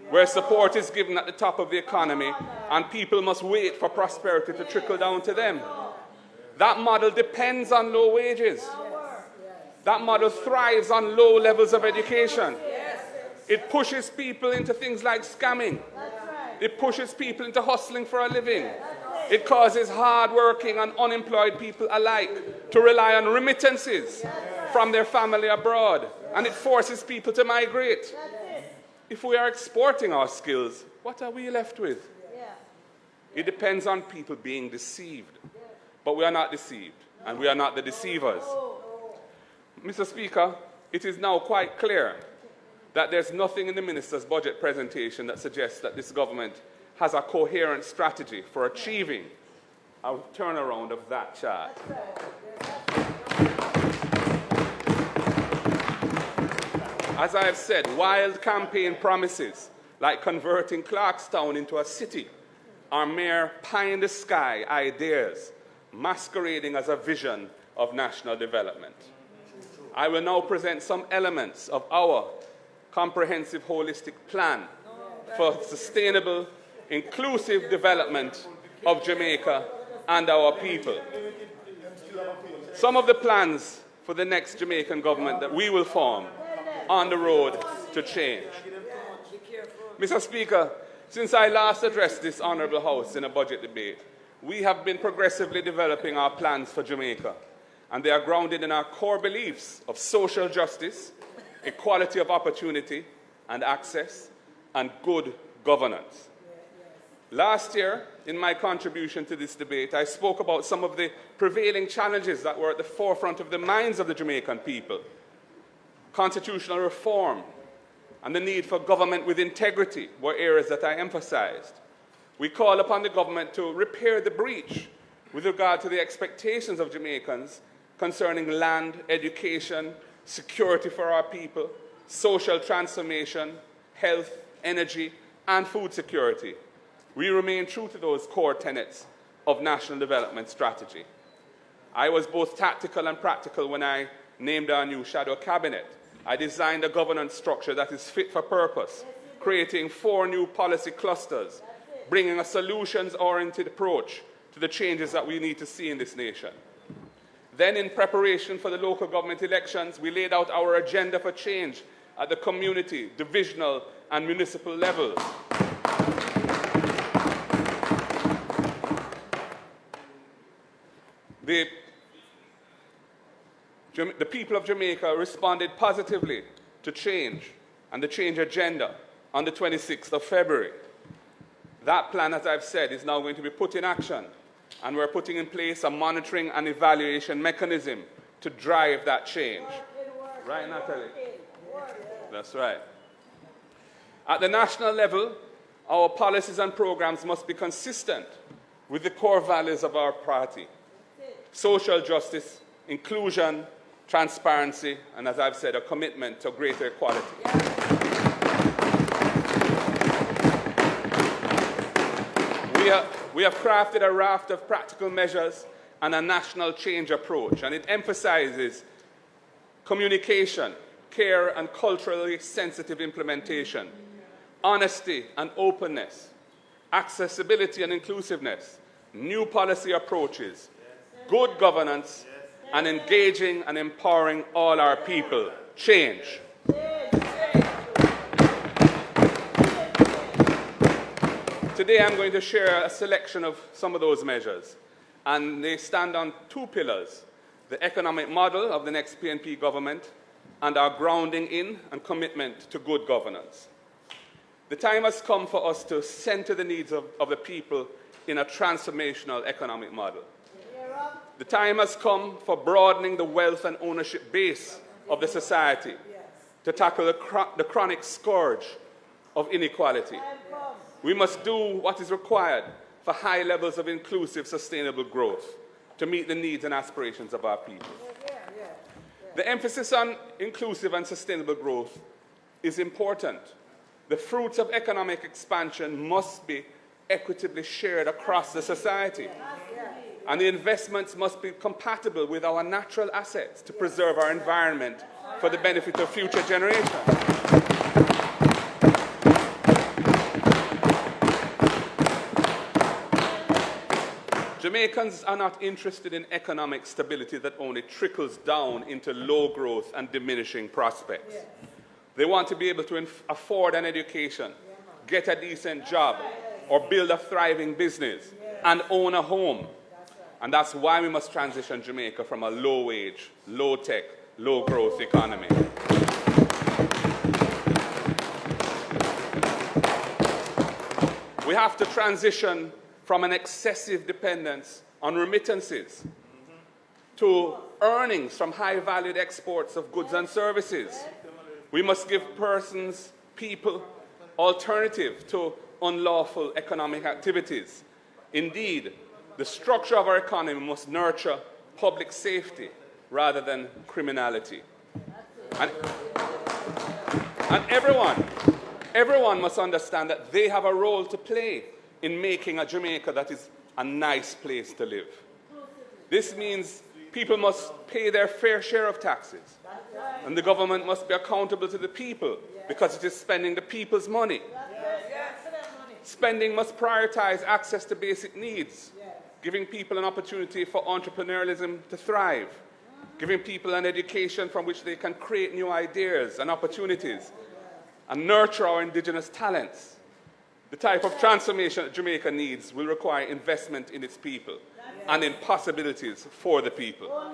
where support is given at the top of the economy and people must wait for prosperity to trickle down to them. That model depends on low wages. That model thrives on low levels of education. It pushes people into things like scamming. It pushes people into hustling for a living. It causes hard-working and unemployed people alike to rely on remittances from their family abroad. And it forces people to migrate. If we are exporting our skills, what are we left with? It depends on people being deceived. But we are not deceived, and we are not the deceivers. Mr. Speaker, it is now quite clear that there's nothing in the minister's budget presentation that suggests that this government has a coherent strategy for achieving a turnaround of that chart. As I have said, wild campaign promises like converting Clarkstown into a city are mere pie-in-the-sky ideas masquerading as a vision of national development. I will now present some elements of our comprehensive holistic plan for sustainable, inclusive development of Jamaica and our people. Some of the plans for the next Jamaican government that we will form on the road to change. Mr. Speaker, since I last addressed this Honourable House in a budget debate, we have been progressively developing our plans for Jamaica, and they are grounded in our core beliefs of social justice, equality of opportunity and access, and good governance. Last year, in my contribution to this debate, I spoke about some of the prevailing challenges that were at the forefront of the minds of the Jamaican people: constitutional reform and the need for government with integrity were areas that I emphasized. We call upon the government to repair the breach with regard to the expectations of Jamaicans concerning land, education, security for our people, social transformation, health, energy, and food security. We remain true to those core tenets of national development strategy. I was both tactical and practical when I named our new shadow cabinet. I designed a governance structure that is fit for purpose, creating 4 new policy clusters, bringing a solutions-oriented approach to the changes that we need to see in this nation. Then, in preparation for the local government elections, we laid out our agenda for change at the community, divisional, and municipal levels. The people of Jamaica responded positively to change and the change agenda on the 26th of February. That plan, as I've said, is now going to be put in action, and we're putting in place a monitoring and evaluation mechanism to drive that change. Right, Natalie? That's right. At the national level, our policies and programs must be consistent with the core values of our party: social justice, inclusion, transparency, and, as I've said, a commitment to greater equality. We have crafted a raft of practical measures and a national change approach, and it emphasizes communication, care and culturally sensitive implementation, honesty and openness, accessibility and inclusiveness, new policy approaches, good governance, and engaging and empowering all our people. Change. Today I'm going to share a selection of some of those measures, and they stand on 2 pillars: the economic model of the next PNP government and our grounding in and commitment to good governance. The time has come for us to center the needs of the people in a transformational economic model. The time has come for broadening the wealth and ownership base of the society to tackle the chronic scourge of inequality. We must do what is required for high levels of inclusive, sustainable growth. to meet the needs and aspirations of our people. The emphasis on inclusive and sustainable growth is important. The fruits of economic expansion must be equitably shared across the society. And the investments must be compatible with our natural assets to preserve our environment for the benefit of future generations. Jamaicans are not interested in economic stability that only trickles down into low growth and diminishing prospects. They want to be able to afford an education, get a decent job, or build a thriving business, and own a home. And that's why we must transition Jamaica from a low-wage, low-tech, low-growth economy. We have to transition from an excessive dependence on remittances to earnings from high-valued exports of goods and services. We must give persons, people, alternative to unlawful economic activities. Indeed, the structure of our economy must nurture public safety rather than criminality. And everyone must understand that they have a role to play in making a Jamaica that is a nice place to live. This means people must pay their fair share of taxes, and the government must be accountable to the people because it is spending the people's money. Spending must prioritize access to basic needs, giving people an opportunity for entrepreneurialism to thrive, giving people an education from which they can create new ideas and opportunities, and nurture our indigenous talents. The type of transformation that Jamaica needs will require investment in its people and in possibilities for the people.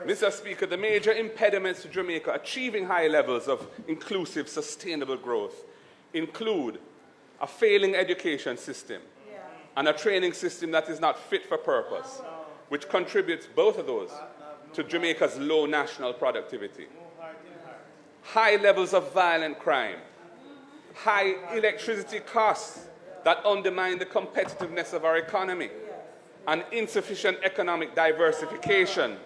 Mr. Speaker, the major impediments to Jamaica achieving high levels of inclusive, sustainable growth include a failing education system and a training system that is not fit for purpose, which contributes, both of those, to Jamaica's low national productivity. High levels of violent crime, high electricity costs that undermine the competitiveness of our economy, and insufficient economic diversification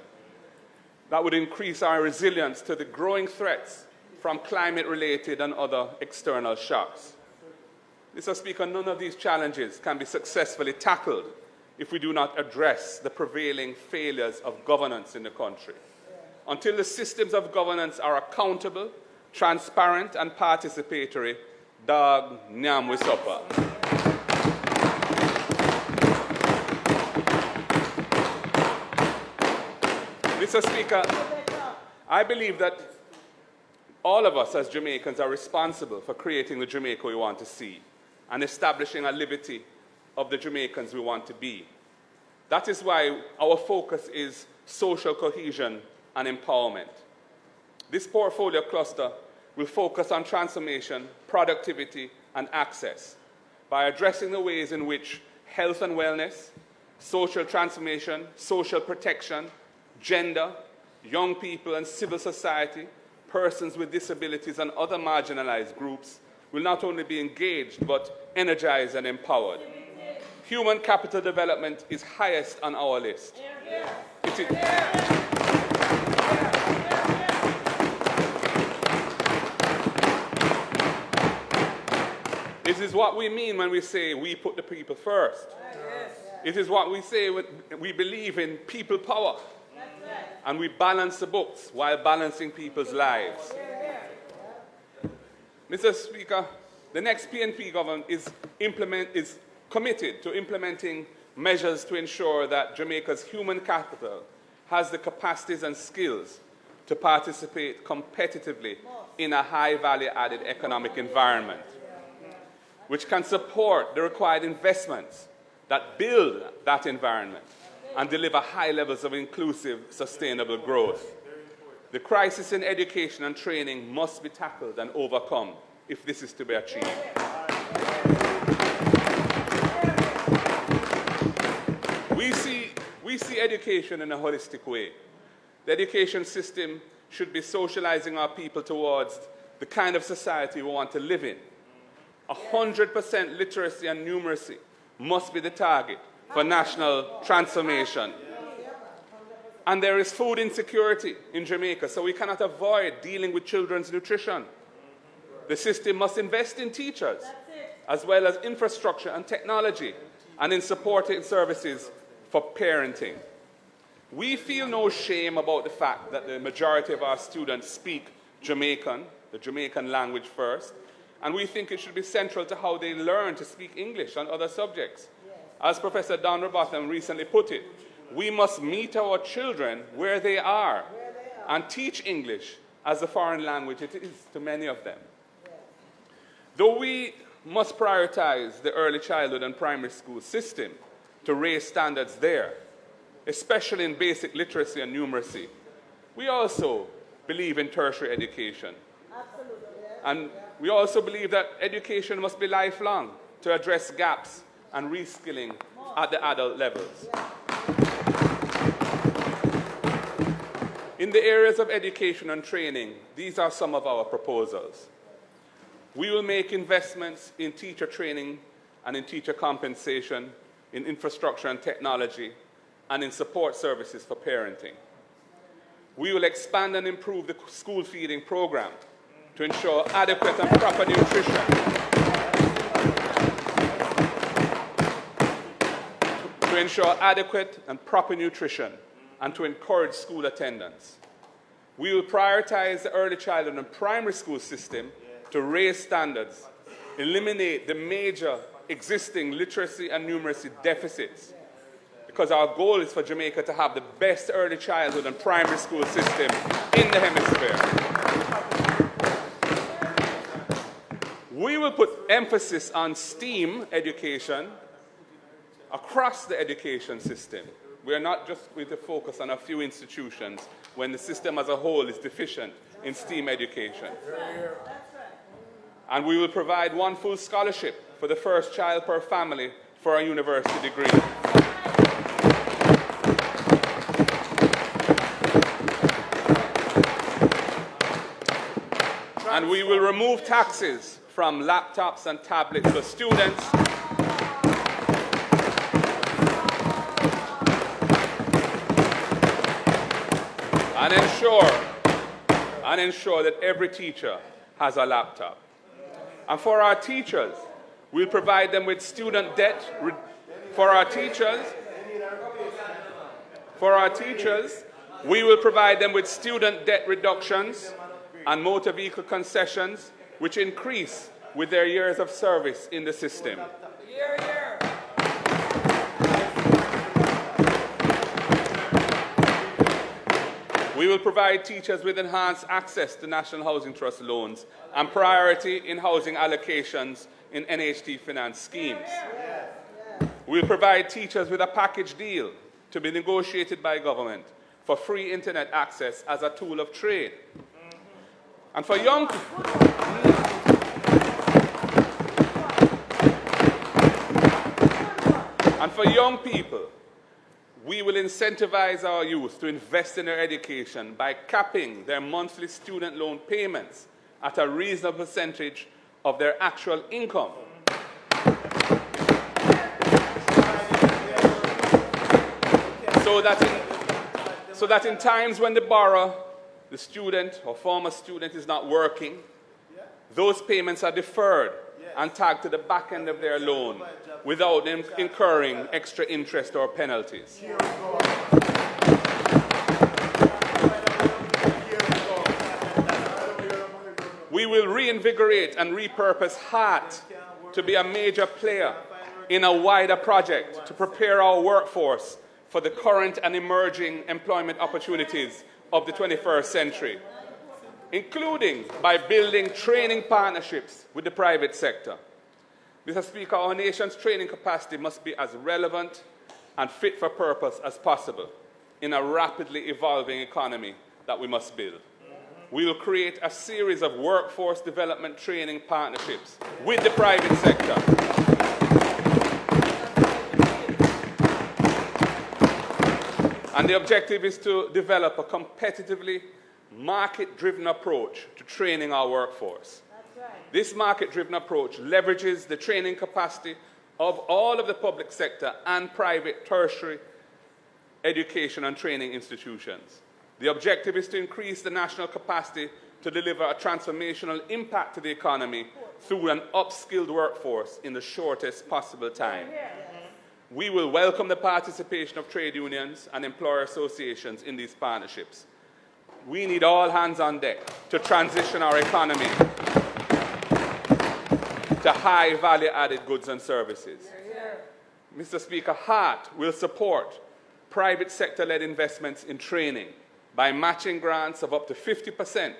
that would increase our resilience to the growing threats from climate-related and other external shocks. Mr. Speaker, none of these challenges can be successfully tackled if we do not address the prevailing failures of governance in the country. Until the systems of governance are accountable, transparent, and participatory, dog nyam we supper. Mr. Speaker, I believe that all of us as Jamaicans are responsible for creating the Jamaica we want to see and establishing a liberty of the Jamaicans we want to be. That is why our focus is social cohesion and empowerment. This portfolio cluster will focus on transformation, productivity, and access by addressing the ways in which health and wellness, social transformation, social protection, gender, young people and civil society, persons with disabilities and other marginalized groups will not only be engaged but energized and empowered. Human capital development is highest on our list. This is what we mean when we say we put the people first. It is what we say when we believe in people power. And we balance the books while balancing people's lives. Mr. Speaker, the next PNP government is committed to implementing measures to ensure that Jamaica's human capital has the capacities and skills to participate competitively in a high-value added economic environment, which can support the required investments that build that environment and deliver high levels of inclusive, sustainable growth. The crisis in education and training must be tackled and overcome if this is to be achieved. We see education in a holistic way. The education system should be socializing our people towards the kind of society we want to live in. 100% literacy and numeracy must be the target for national transformation. And there is food insecurity in Jamaica, so we cannot avoid dealing with children's nutrition. The system must invest in teachers, as well as infrastructure and technology, and in supporting services for parenting. We feel no shame about the fact that the majority of our students speak Jamaican, the Jamaican language first, and we think it should be central to how they learn to speak English and other subjects. As Professor Don Robotham recently put it, we must meet our children where they are and teach English as a foreign language it is to many of them. Though we must prioritize the early childhood and primary school system to raise standards there, especially in basic literacy and numeracy, we also believe in tertiary education. And we also believe that education must be lifelong to address gaps and reskilling at the adult levels. In the areas of education and training, these are some of our proposals. We will make investments in teacher training and in teacher compensation, in infrastructure and technology, and in support services for parenting. We will expand and improve the school feeding program to ensure adequate and proper nutrition. To ensure adequate and proper nutrition and to encourage school attendance. We will prioritize the early childhood and primary school system to raise standards, eliminate the major existing literacy and numeracy deficits, because our goal is for Jamaica to have the best early childhood and primary school system in the hemisphere. We will put emphasis on STEAM education across the education system. We are not just going to focus on a few institutions when the system as a whole is deficient in STEAM education. And we will provide one full scholarship for the first child per family for a university degree. And we will remove taxes from laptops and tablets for students and ensure that every teacher has a laptop. And for our teachers, we'll provide them with student debt. We will provide them with student debt reductions and motor vehicle concessions, which increase with their years of service in the system. We will provide teachers with enhanced access to National Housing Trust loans and priority in housing allocations in NHT finance schemes. We will provide teachers with a package deal to be negotiated by government for free internet access as a tool of trade. And for young people, we will incentivize our youth to invest in their education by capping their monthly student loan payments at a reasonable percentage of their actual income. So that in times when the borrower, the student or former student is not working, those payments are deferred and tagged to the back end of their loan without them incurring extra interest or penalties. We will reinvigorate and repurpose HEART to be a major player in a wider project to prepare our workforce for the current and emerging employment opportunities of the 21st century, including by building training partnerships with the private sector. Mr. Speaker, our nation's training capacity must be as relevant and fit for purpose as possible in a rapidly evolving economy that we must build. We will create a series of workforce development training partnerships with the private sector. And the objective is to develop a competitively market-driven approach to training our workforce. This market-driven approach leverages the training capacity of all of the public sector and private tertiary education and training institutions. The objective is to increase the national capacity to deliver a transformational impact to the economy through an upskilled workforce in the shortest possible time. We will welcome the participation of trade unions and employer associations in these partnerships. We need all hands on deck to transition our economy to high value-added goods and services. Mr. Speaker, HART will support private sector-led investments in training by matching grants of up to 50%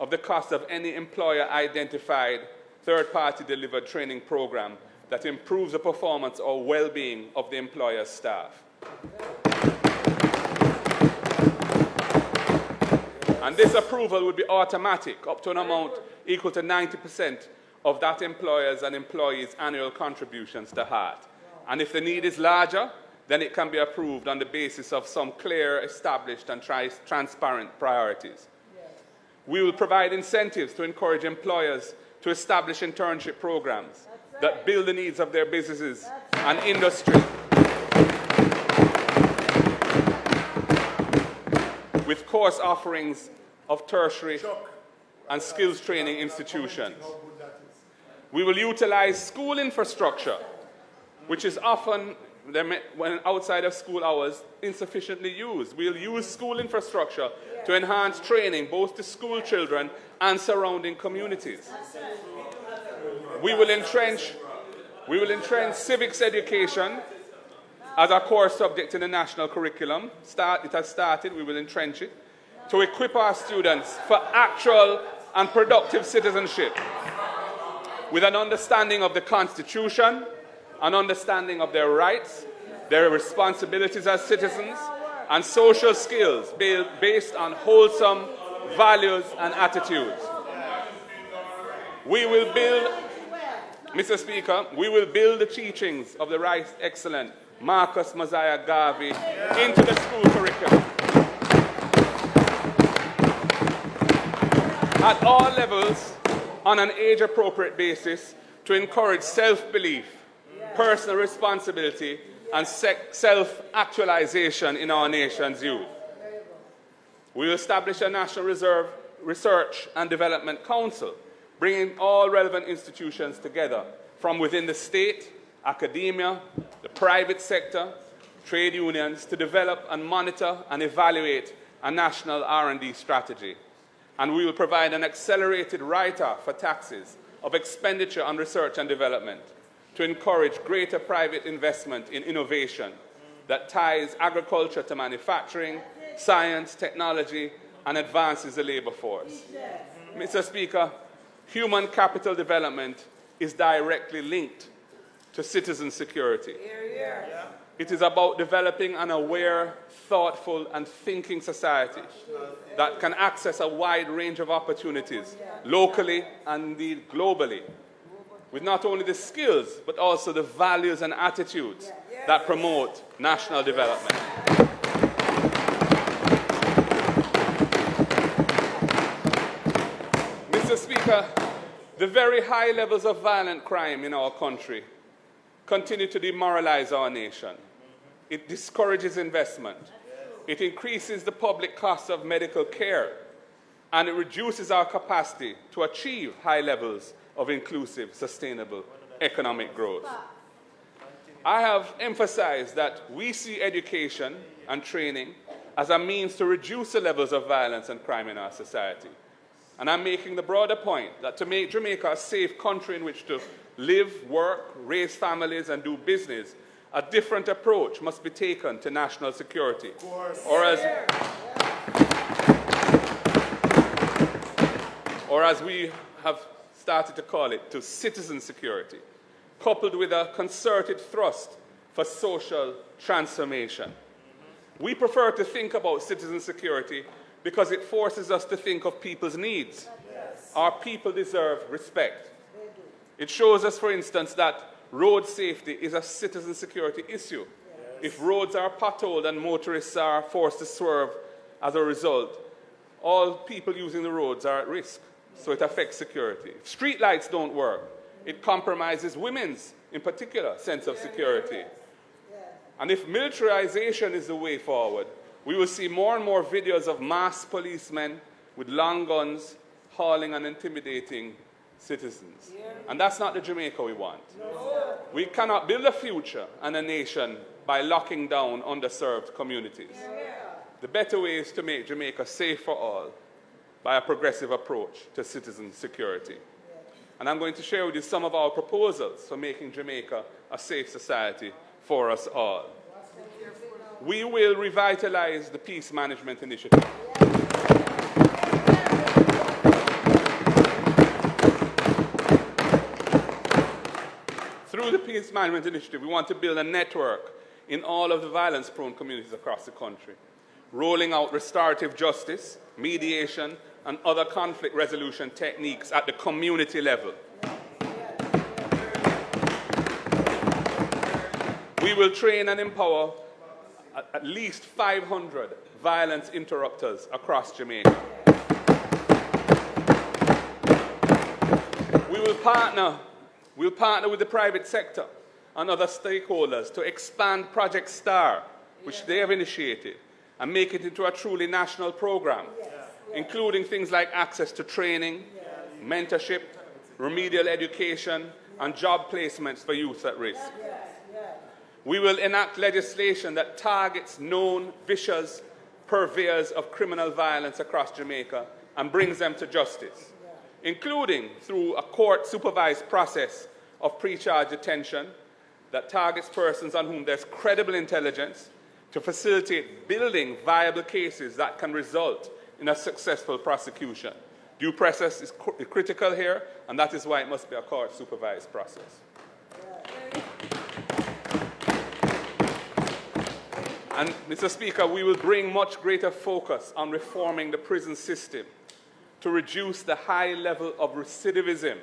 of the cost of any employer-identified third-party delivered training program that improves the performance or well-being of the employer's staff. And this approval would be automatic, up to an amount equal to 90% of that employer's and employees' annual contributions to HART. And if the need is larger, then it can be approved on the basis of some clear, established and transparent priorities. We will provide incentives to encourage employers to establish internship programs that build the needs of their businesses and industry with course offerings of tertiary and skills training institutions. We will utilize school infrastructure, which is often, when outside of school hours, insufficiently used. We'll use school infrastructure to enhance training both to school children and surrounding communities. We will entrench civics education as a core subject in the national curriculum. It has started, we will entrench it, to equip our students for actual and productive citizenship with an understanding of the Constitution, an understanding of their rights, their responsibilities as citizens, and social skills based on wholesome values and attitudes. We will build, Mr. Speaker, we will build the teachings of the Right Excellent Marcus Mosiah Garvey into the school curriculum at all levels on an age-appropriate basis to encourage self-belief, personal responsibility, and self-actualization in our nation's youth. We will establish a National Research and Development Council, bringing all relevant institutions together from within the state, academia, the private sector, trade unions, to develop and monitor and evaluate a national R&D strategy. And we will provide an accelerated write-off for taxes of expenditure on research and development to encourage greater private investment in innovation that ties agriculture to manufacturing, science, technology, and advances the labor force. Mr. Speaker, human capital development is directly linked to citizen security. It is about developing an aware, thoughtful, and thinking society that can access a wide range of opportunities, locally and indeed globally, with not only the skills, but also the values and attitudes that promote national development. Mr. Speaker, the very high levels of violent crime in our country continue to demoralize our nation. It discourages investment. It increases the public cost of medical care, and it reduces our capacity to achieve high levels of inclusive, sustainable economic growth. I have emphasized that we see education and training as a means to reduce the levels of violence and crime in our society. And I'm making the broader point that to make Jamaica a safe country in which to live, work, raise families, and do business, a different approach must be taken to national security, or as we have started to call it, to citizen security, coupled with a concerted thrust for social transformation. We prefer to think about citizen security because it forces us to think of people's needs. Our people deserve respect. It shows us, for instance, that road safety is a citizen security issue. If roads are potholed and motorists are forced to swerve as a result, all people using the roads are at risk. so it affects security. If street lights don't work, it compromises women's, in particular, sense of security. And if militarization is the way forward, we will see more and more videos of masked policemen with long guns hauling and intimidating citizens. And that's not the Jamaica we want. We cannot build a future and a nation by locking down underserved communities. The better way is to make Jamaica safe for all by a progressive approach to citizen security. And I'm going to share with you some of our proposals for making Jamaica a safe society for us all. We will revitalize the Peace Management Initiative. Through the Peace Management Initiative, we want to build a network in all of the violence-prone communities across the country, rolling out restorative justice, mediation, and other conflict resolution techniques at the community level. We will train and empower at least 500 violence interrupters across Jamaica. We'll partner with the private sector and other stakeholders to expand Project STAR, which they have initiated, and make it into a truly national program, including things like access to training, mentorship, remedial education, and job placements for youth at risk. We will enact legislation that targets known vicious purveyors of criminal violence across Jamaica and brings them to justice, including through a court-supervised process of pre-charge detention that targets persons on whom there's credible intelligence to facilitate building viable cases that can result in a successful prosecution. Due process is critical here, and that is why it must be a court-supervised process. And, Mr. Speaker, we will bring much greater focus on reforming the prison system to reduce the high level of recidivism.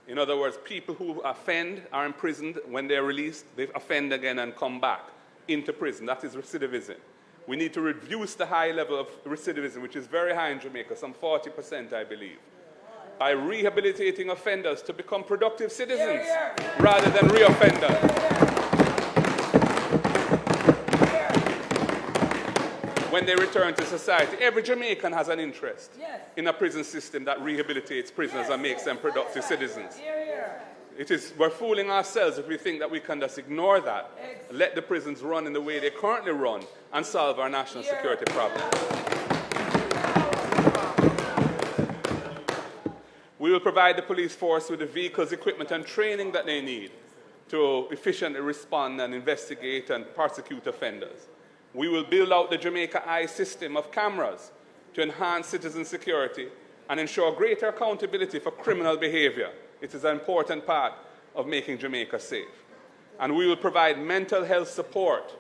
In other words, people who offend are imprisoned. When they're released, they offend again and come back into prison. That is recidivism. We need to reduce the high level of recidivism, which is very high in Jamaica, some 40%, I believe, by rehabilitating offenders to become productive citizens rather than reoffenders. When they return to society, every Jamaican has an interest in a prison system that rehabilitates prisoners and makes them productive citizens. We're fooling ourselves if we think that we can just ignore that, let the prisons run in the way they currently run, and solve our national security problem. We will provide the police force with the vehicles, equipment, and training that they need to efficiently respond and investigate and prosecute offenders. We will build out the Jamaica Eye system of cameras to enhance citizen security and ensure greater accountability for criminal behavior. It is an important part of making Jamaica safe. And we will provide mental health support,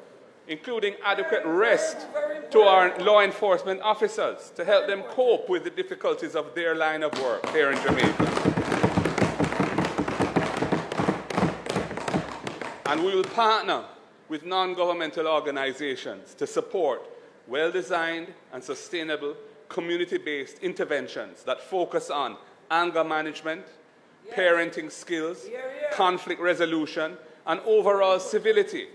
including adequate rest to our law enforcement officers to help them cope with the difficulties of their line of work here in Jamaica. And we will partner with non-governmental organizations to support well-designed and sustainable community-based interventions that focus on anger management, parenting skills, conflict resolution, and overall civility,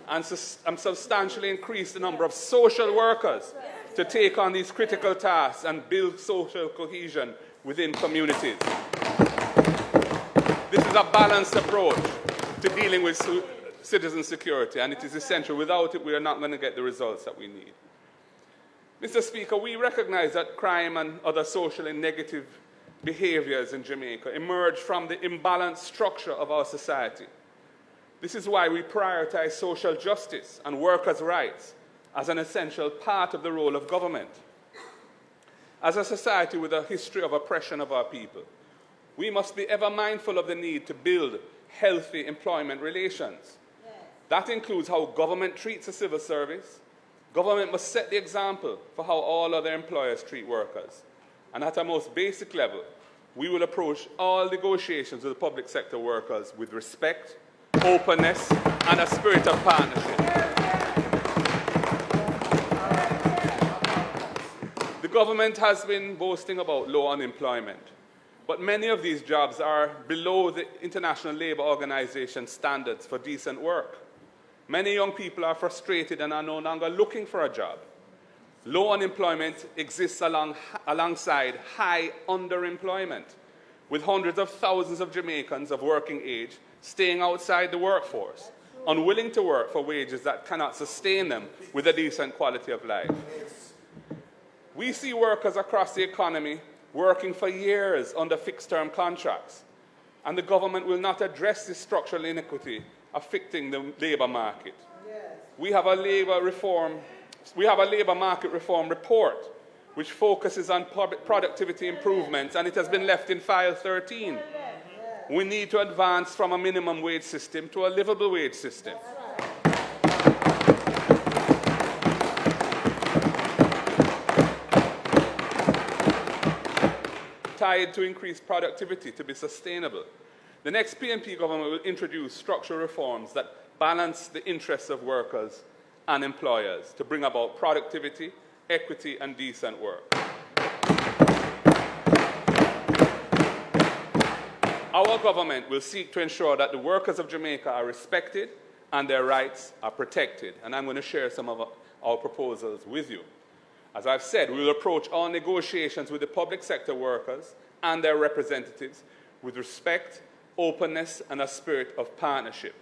and substantially increase the number of social workers to take on these critical tasks and build social cohesion within communities. This is a balanced approach to dealing with citizen security, and it is essential. Without it, we are not going to get the results that we need. Mr. Speaker, we recognize that crime and other socially negative behaviors in Jamaica emerge from the imbalanced structure of our society. This is why we prioritize social justice and workers' rights as an essential part of the role of government. As a society with a history of oppression of our people, we must be ever mindful of the need to build healthy employment relations. That includes how government treats the civil service. Government must set the example for how all other employers treat workers. And at a most basic level, we will approach all negotiations with the public sector workers with respect, openness, and a spirit of partnership. The government has been boasting about low unemployment, but many of these jobs are below the International Labour Organization standards for decent work. Many young people are frustrated and are no longer looking for a job. Low unemployment exists alongside high underemployment, with hundreds of thousands of Jamaicans of working age staying outside the workforce, unwilling to work for wages that cannot sustain them with a decent quality of life. We see workers across the economy working for years under fixed-term contracts, and the government will not address this structural inequity affecting the labour market. We have a labour market reform report which focuses on productivity improvements, and it has been left in file 13. We need to advance from a minimum wage system to a livable wage system. Tied to increased productivity to be sustainable. The next PNP government will introduce structural reforms that balance the interests of workers and employers to bring about productivity, equity, and decent work. Our government will seek to ensure that the workers of Jamaica are respected and their rights are protected. And I'm going to share some of our proposals with you. As I've said, we will approach all negotiations with the public sector workers and their representatives with respect, openness, and a spirit of partnership.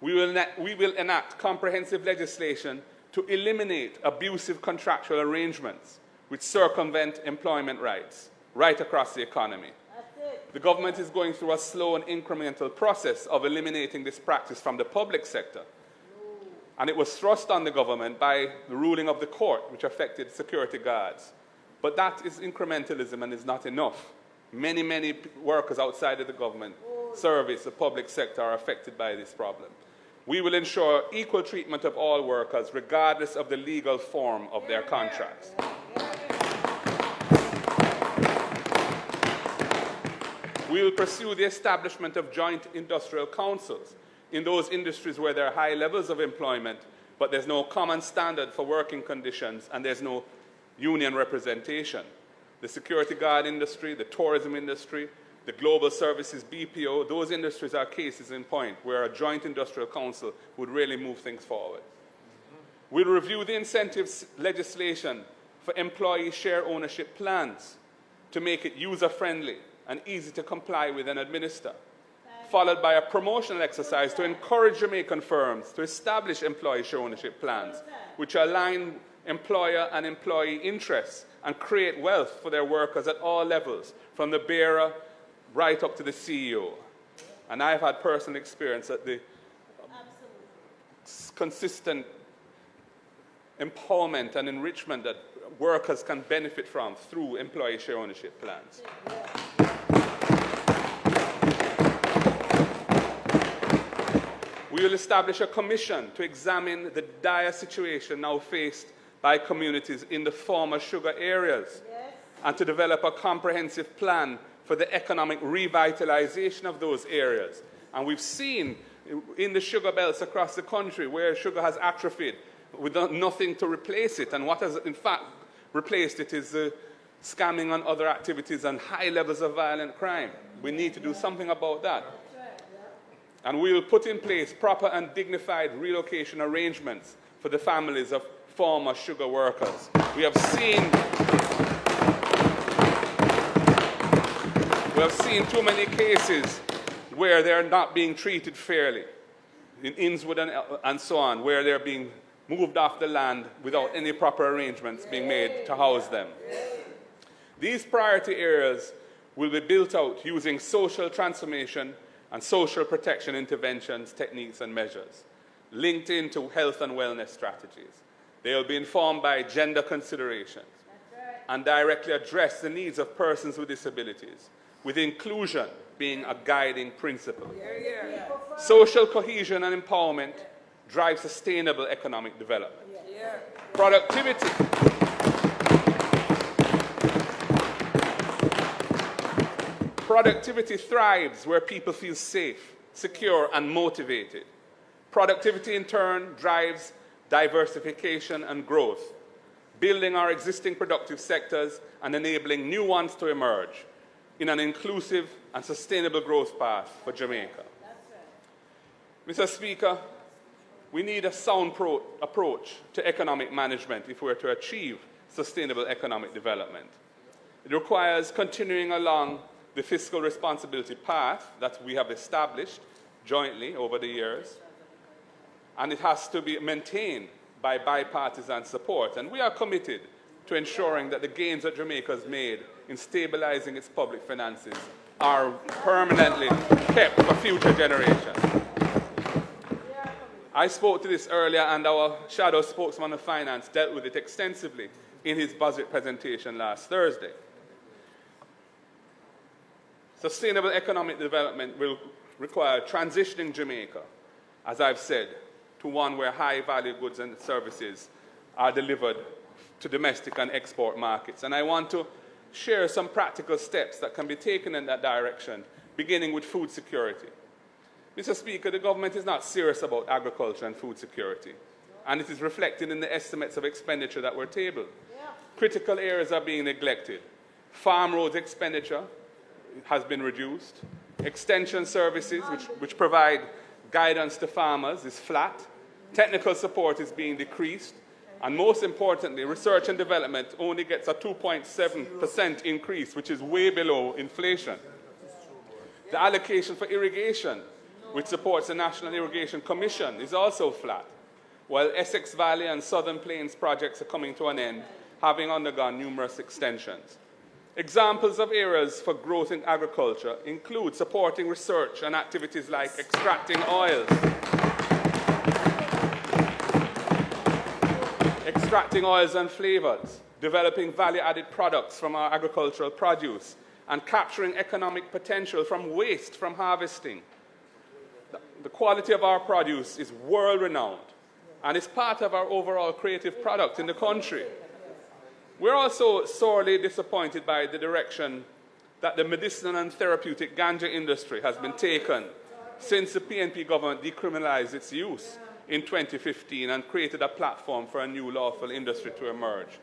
We will enact comprehensive legislation to eliminate abusive contractual arrangements which circumvent employment rights right across the economy. The government is going through a slow and incremental process of eliminating this practice from the public sector. And it was thrust on the government by the ruling of the court, which affected security guards. But that is incrementalism and is not enough. Many, many workers outside of the government service, the public sector, are affected by this problem. We will ensure equal treatment of all workers, regardless of the legal form of their contracts. We will pursue the establishment of joint industrial councils in those industries where there are high levels of employment, but there's no common standard for working conditions and there's no union representation. The security guard industry, the tourism industry, the global services BPO, those industries are cases in point where a joint industrial council would really move things forward. We'll review the incentives legislation for employee share ownership plans to make it user-friendly and easy to comply with and administer, followed by a promotional exercise to encourage Jamaican firms to establish employee share ownership plans which align employer and employee interests and create wealth for their workers at all levels, from the bearer right up to the CEO. And I've had personal experience at the consistent empowerment and enrichment that workers can benefit from through employee share ownership plans. We will establish a commission to examine the dire situation now faced by communities in the former sugar areas, and to develop a comprehensive plan for the economic revitalization of those areas. And we've seen in the sugar belts across the country where sugar has atrophied with nothing to replace it, and what has in fact replaced it is scamming and other activities and high levels of violent crime. We need to do something about that. And we will put in place proper and dignified relocation arrangements for the families of former sugar workers. We have seen too many cases where they're not being treated fairly, in Innswood and so on, where they're being moved off the land without any proper arrangements being made to house them. These priority areas will be built out using social transformation and social protection interventions, techniques, and measures, linked into health and wellness strategies. They will be informed by gender considerations and directly address the needs of persons with disabilities, with inclusion being a guiding principle. Social cohesion and empowerment drive sustainable economic development. Productivity. Productivity thrives where people feel safe, secure, and motivated. Productivity, in turn, drives diversification and growth. building our existing productive sectors and enabling new ones to emerge in an inclusive and sustainable growth path for Jamaica. Mr. Speaker, we need a sound approach to economic management if we are to achieve sustainable economic development. It requires continuing along the fiscal responsibility path that we have established jointly over the years, and it has to be maintained by bipartisan support. And we are committed to ensuring that the gains that Jamaica has made in stabilizing its public finances are permanently kept for future generations. I spoke to this earlier, and our shadow spokesman of finance dealt with it extensively in his budget presentation last Thursday. Sustainable economic development will require transitioning Jamaica, as I've said, to one where high-value goods and services are delivered to domestic and export markets. And I want to share some practical steps that can be taken in that direction, beginning with food security. Mr. Speaker, the government is not serious about agriculture and food security, and it is reflected in the estimates of expenditure that were tabled. Critical areas are being neglected. Farm roads expenditure has been reduced. Extension services, which provide guidance to farmers, is flat. Technical support is being decreased. And most importantly, research and development only gets a 2.7% increase, which is way below inflation. The allocation for irrigation, which supports the National Irrigation Commission, is also flat, while Essex Valley and Southern Plains projects are coming to an end, having undergone numerous extensions. Examples of areas for growth in agriculture include supporting research and activities like extracting oils, and flavors, developing value-added products from our agricultural produce, and capturing economic potential from waste from harvesting. The quality of our produce is world-renowned and is part of our overall creative product in the country. We're also sorely disappointed by the direction that the medicinal and therapeutic ganja industry has been taken since the PNP government decriminalized its use in 2015 and created a platform for a new lawful industry to emerge.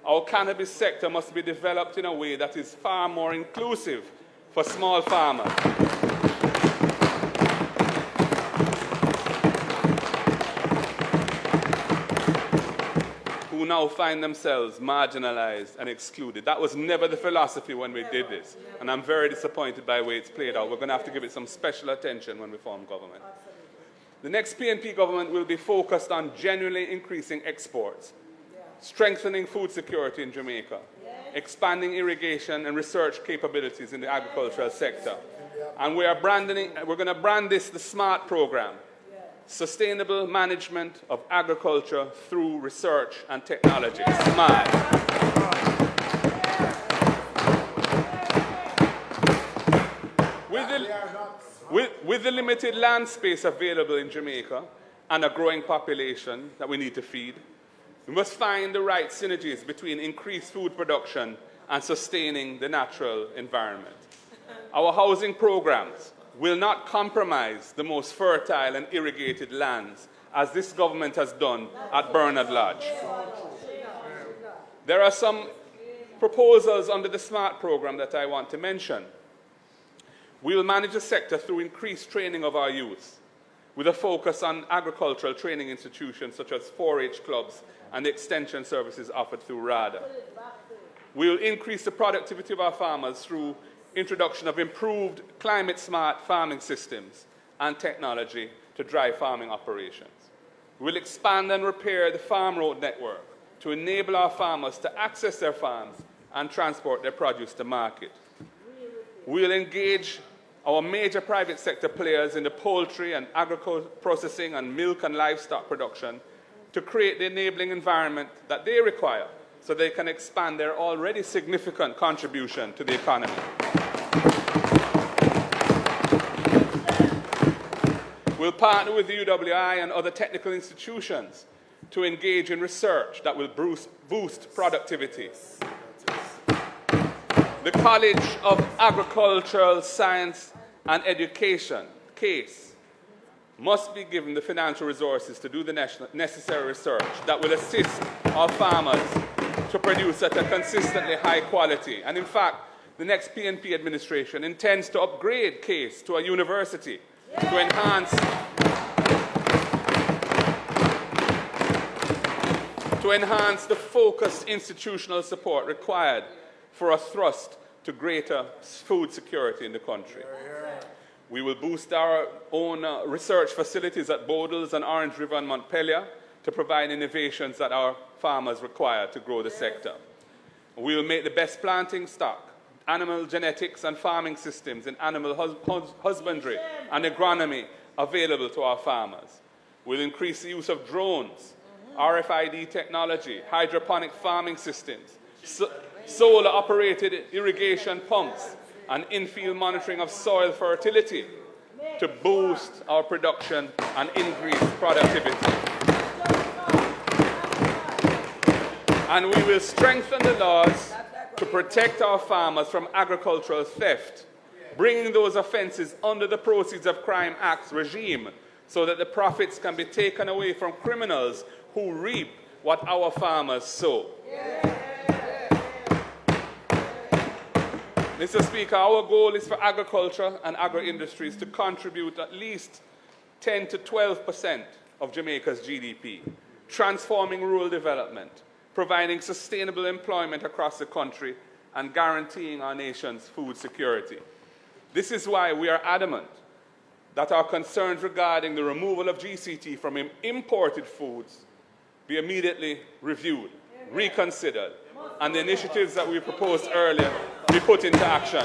Our cannabis sector must be developed in a way that is far more inclusive for small farmers, who now find themselves marginalized and excluded. That was never the philosophy when we did this, and I'm very disappointed by the way it's played out. We're going to have to give it some special attention when we form government. The next PNP government will be focused on genuinely increasing exports, strengthening food security in Jamaica, expanding irrigation and research capabilities in the agricultural sector. And we're going to brand this the SMART program, Sustainable Management of Agriculture through Research and Technology, SMART. With the limited land space available in Jamaica and a growing population that we need to feed, we must find the right synergies between increased food production and sustaining the natural environment. Our housing programs will not compromise the most fertile and irrigated lands, as this government has done at Bernard Lodge. There are some proposals under the SMART program that I want to mention. We will manage the sector through increased training of our youth, with a focus on agricultural training institutions such as 4-H clubs and the extension services offered through RADA. We will increase the productivity of our farmers through introduction of improved climate-smart farming systems and technology to drive farming operations. We will expand and repair the farm road network to enable our farmers to access their farms and transport their produce to market. We will engage our major private sector players in the poultry and agricultural processing and milk and livestock production to create the enabling environment that they require so they can expand their already significant contribution to the economy. We'll partner with the UWI and other technical institutions to engage in research that will boost productivity. The College of Agricultural Science and Education, CASE, must be given the financial resources to do the necessary research that will assist our farmers to produce at a consistently high quality. And in fact, the next PNP administration intends to upgrade CASE to a university to enhance the focused institutional support required for a thrust to greater food security in the country. We will boost our own research facilities at Bodles and Orange River and Montpelier to provide innovations that our farmers require to grow the sector. We will make the best planting stock, animal genetics and farming systems in animal husbandry and agronomy available to our farmers. We'll increase the use of drones, RFID technology, hydroponic farming systems, solar-operated irrigation pumps, and in-field monitoring of soil fertility to boost our production and increase productivity. And we will strengthen the laws to protect our farmers from agricultural theft, bringing those offences under the Proceeds of Crime Act's regime so that the profits can be taken away from criminals who reap what our farmers sow. Mr. Speaker, our goal is for agriculture and agro-industries to contribute at least 10 to 12% of Jamaica's GDP, transforming rural development, providing sustainable employment across the country, and guaranteeing our nation's food security. This is why we are adamant that our concerns regarding the removal of GCT from imported foods be immediately reviewed, reconsidered, and the initiatives that we proposed earlier be put into action.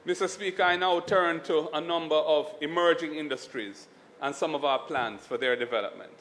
Mr. Speaker, I now turn to a number of emerging industries and some of our plans for their development.